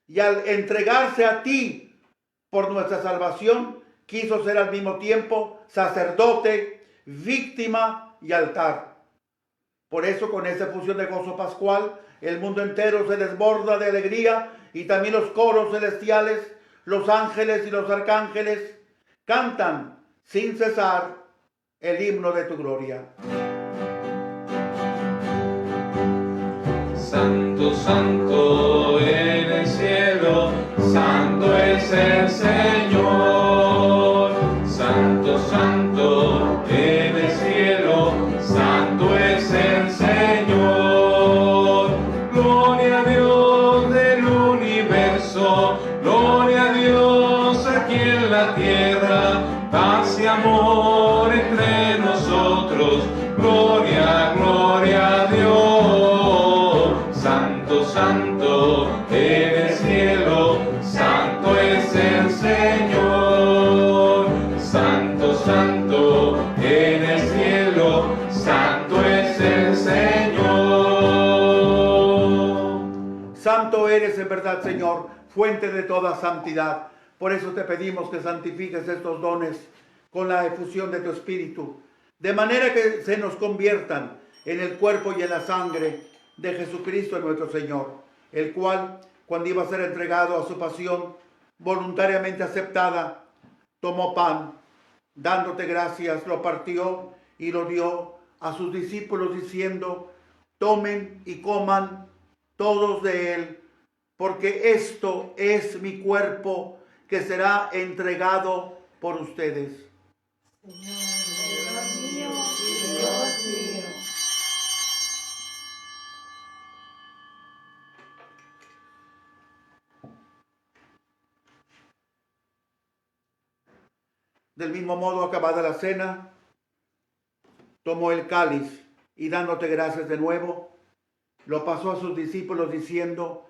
y al entregarse a ti por nuestra salvación, quiso ser al mismo tiempo sacerdote, víctima y altar. Por eso, con esta fusión de gozo pascual, el mundo entero se desborda de alegría, y también los coros celestiales, los ángeles y los arcángeles cantan sin cesar el himno de tu gloria. Santo, santo en el cielo, santo es el Señor. Santo, santo en el cielo, santo es el Señor. Gloria a Dios del universo, gloria a Dios aquí en la tierra, paz y amor entre nosotros, gloria, gloria a Dios. Santo, santo en el cielo, santo es el Señor. Santo, santo en el cielo, santo es el Señor. Santo eres en verdad, Señor, fuente de toda santidad. Por eso te pedimos que santifiques estos dones con la efusión de tu Espíritu, de manera que se nos conviertan en el cuerpo y en la sangre de Jesucristo nuestro Señor, el cual, cuando iba a ser entregado a su pasión voluntariamente aceptada, tomó pan, dándote gracias, lo partió y lo dio a sus discípulos diciendo: tomen y coman todos de él, porque esto es mi cuerpo que será entregado por ustedes. Señor mío y Dios mío. Del mismo modo, acabada la cena, tomó el cáliz y dándote gracias de nuevo, lo pasó a sus discípulos diciendo: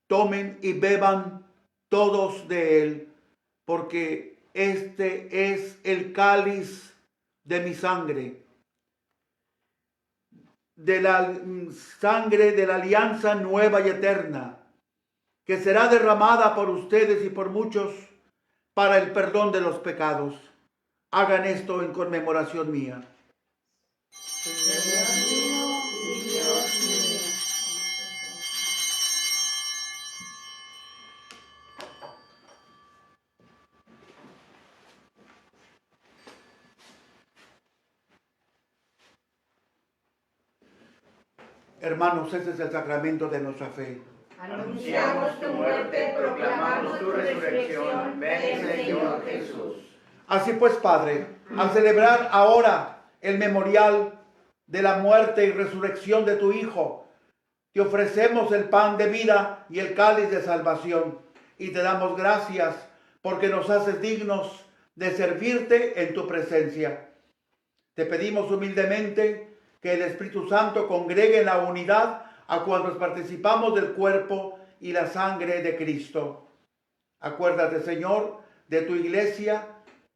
tomen y beban todos de él, porque este es el cáliz de mi sangre, de la sangre de la alianza nueva y eterna, que será derramada por ustedes y por muchos para el perdón de los pecados. Hagan esto en conmemoración mía. Señor mío y Dios mío. Hermanos, este es el sacramento de nuestra fe. Anunciamos tu muerte, proclamamos tu resurrección. Ven, Señor Jesús. Así pues, Padre, al celebrar ahora el memorial de la muerte y resurrección de tu Hijo, te ofrecemos el pan de vida y el cáliz de salvación, y te damos gracias porque nos haces dignos de servirte en tu presencia. Te pedimos humildemente que el Espíritu Santo congregue en la unidad a cuantos participamos del cuerpo y la sangre de Cristo. Acuérdate, Señor, de tu iglesia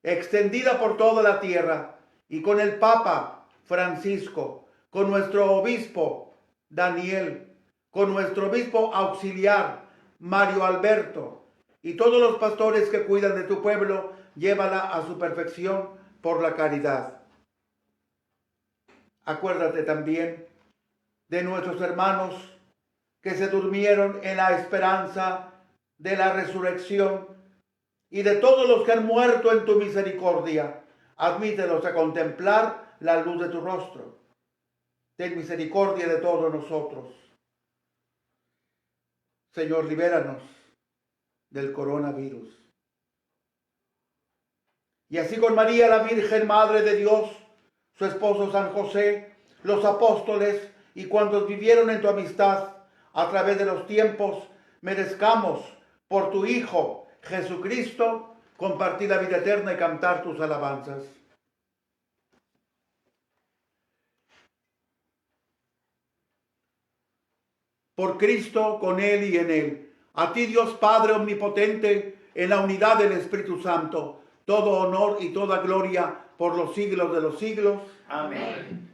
extendida por toda la tierra, y con el Papa Francisco, con nuestro obispo Daniel, con nuestro obispo auxiliar Mario Alberto, y todos los pastores que cuidan de tu pueblo, llévala a su perfección por la caridad. Acuérdate también de nuestros hermanos que se durmieron en la esperanza de la resurrección, y de todos los que han muerto en tu misericordia. Admítelos a contemplar la luz de tu rostro. Ten misericordia de todos nosotros. Señor, libéranos del coronavirus. Y así con María, la Virgen Madre de Dios, su esposo San José, los apóstoles y cuantos vivieron en tu amistad a través de los tiempos, merezcamos por tu Hijo Jesucristo compartir la vida eterna y cantar tus alabanzas. Por Cristo, con Él y en Él, a ti Dios Padre omnipotente, en la unidad del Espíritu Santo, todo honor y toda gloria por los siglos de los siglos. Amén.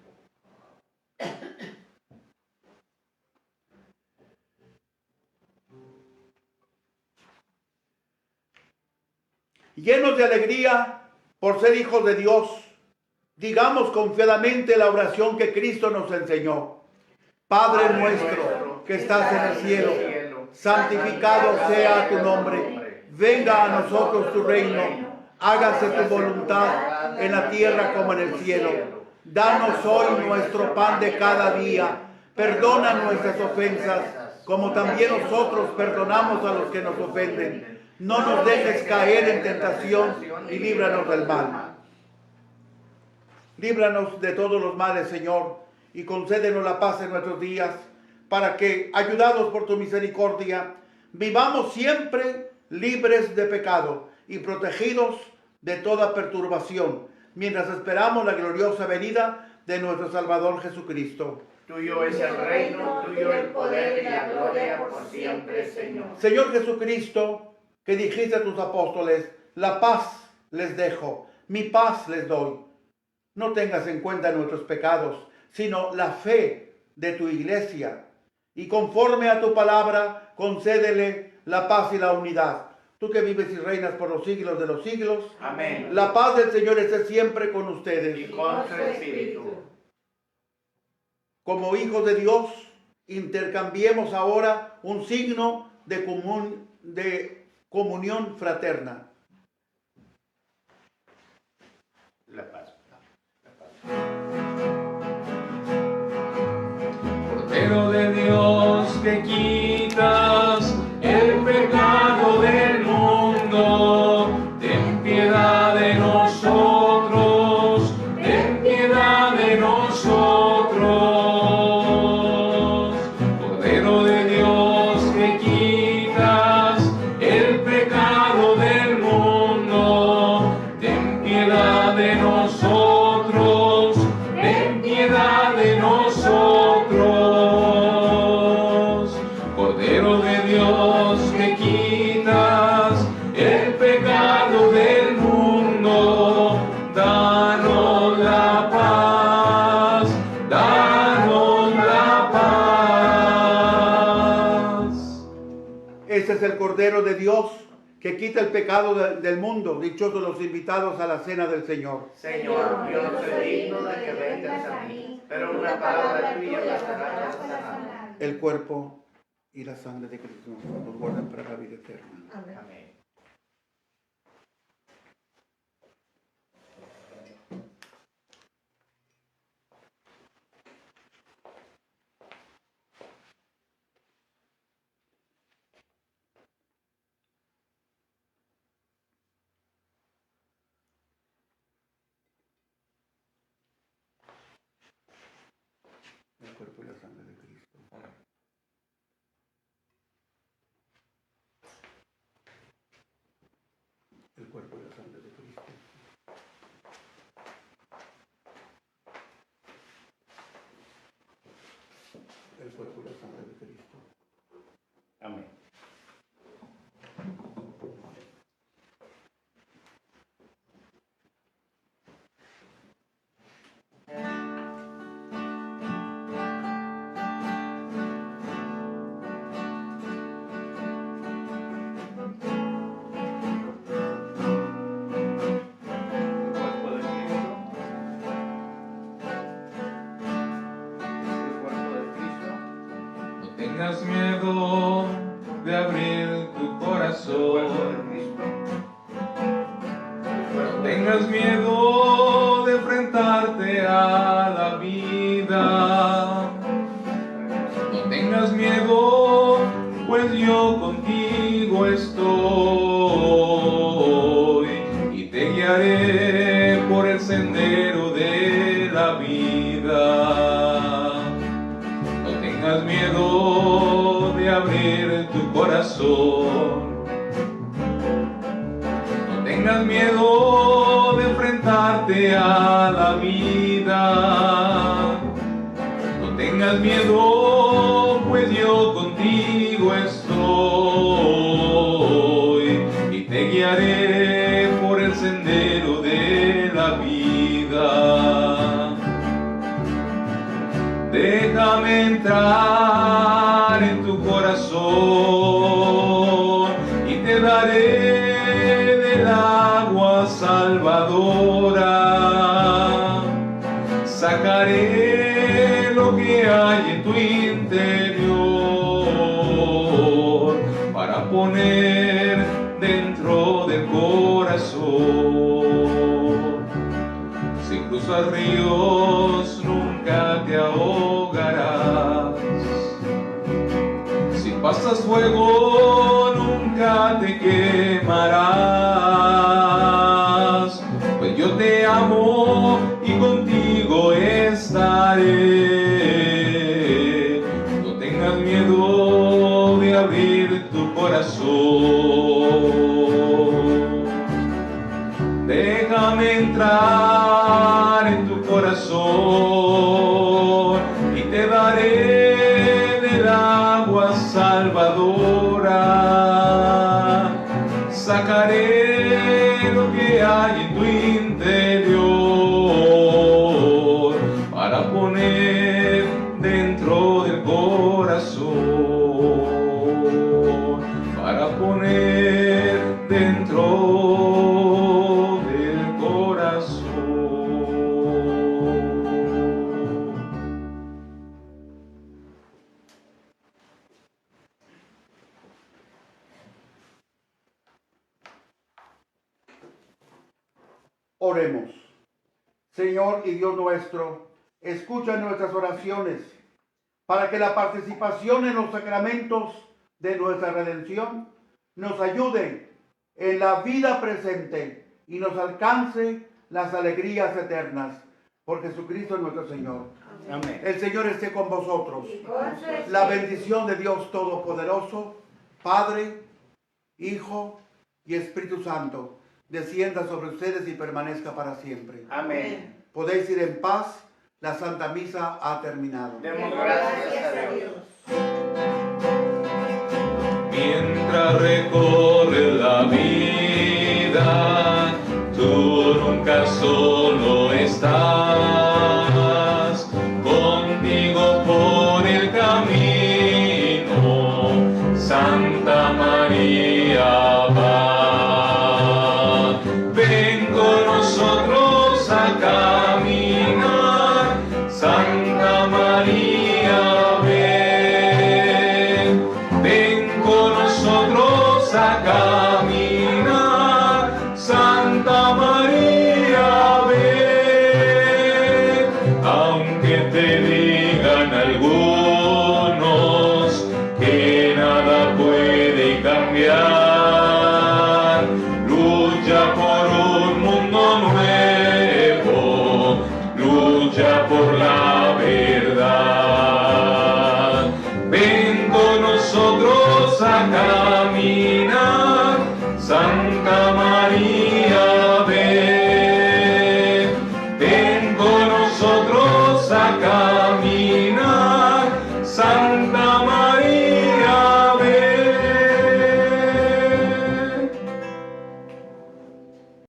Llenos de alegría por ser hijos de Dios, digamos confiadamente la oración que Cristo nos enseñó. Padre nuestro que estás en el cielo, santificado sea tu nombre. Venga a nosotros tu reino. Hágase tu voluntad en la tierra como en el cielo. Danos hoy nuestro pan de cada día. Perdona nuestras ofensas, como también nosotros perdonamos a los que nos ofenden. No nos dejes caer en tentación y líbranos del mal. Líbranos de todos los males, Señor, y concédenos la paz en nuestros días, para que, ayudados por tu misericordia, vivamos siempre libres de pecado y protegidos de toda perturbación, mientras esperamos la gloriosa venida de nuestro Salvador Jesucristo. Tuyo es el reino, tuyo el poder y la gloria por siempre, Señor. Señor Jesucristo, que dijiste a tus apóstoles: la paz les dejo, mi paz les doy. No tengas en cuenta nuestros pecados, sino la fe de tu iglesia. Y conforme a tu palabra, concédele la paz y la unidad. Tú que vives y reinas por los siglos de los siglos. Amén. La paz del Señor esté siempre con ustedes. Y con su espíritu. Como hijos de Dios, intercambiemos ahora un signo de comunión fraterna. La paz. Cordero de Dios, que quitas el pecado del mundo, ten piedad de nosotros, ten piedad de nosotros. Cordero de Dios, que quitas el pecado del mundo, ten piedad de nosotros, ten Este es el Cordero de Dios que quita el pecado del mundo. Dichosos los invitados a la cena del Señor. Señor, yo no soy digno de que vengas a mí, pero una palabra tuya bastará para sanar. El cuerpo y la sangre de Cristo nos guardan para la vida eterna. Amén. El cuerpo y la sangre de Cristo. El cuerpo y la sangre de Cristo. El cuerpo y la sangre de Cristo. Amén. Tengas miedo de abrir tu corazón. No tengas miedo de enfrentarte a la vida. No tengas miedo, pues yo contigo estoy y te guiaré por el sendero de la vida. No tengas miedo de abrir tu corazón. No tengas miedo de enfrentarte a la vida. No tengas miedo, pues yo contigo estoy y te guiaré por el sendero de la vida. Déjame entrar en tu corazón y te daré del agua salvadora. Sacaré lo que hay en tu interior para poner dentro del corazón. Si cruzas ríos nunca te ahogarás. Si pasas fuego nunca te quemarás. Pues yo te amo y contigo estaré. No tengas miedo de abrir tu corazón. Déjame entrar en tu corazón y te daré del agua salvadora. Sacaré lo que hay en tu interior para poner dentro del corazón, para poner dentro del corazón. Oremos. Señor y Dios nuestro, escucha nuestras oraciones para que la participación en los sacramentos de nuestra redención nos ayude en la vida presente y nos alcance las alegrías eternas. Por Jesucristo nuestro Señor. Amén. El Señor esté con vosotros. Y con su espíritu. La bendición de Dios Todopoderoso, Padre, Hijo y Espíritu Santo, descienda sobre ustedes y permanezca para siempre. Amén. Podéis ir en paz. La Santa Misa ha terminado. Demos gracias a Dios. Mientras recorres la vida, tú nunca solo estás. Contigo por el camino, Santa María. María, ven, ven con nosotros a caminar. Santa María, ven, aunque te digan algo.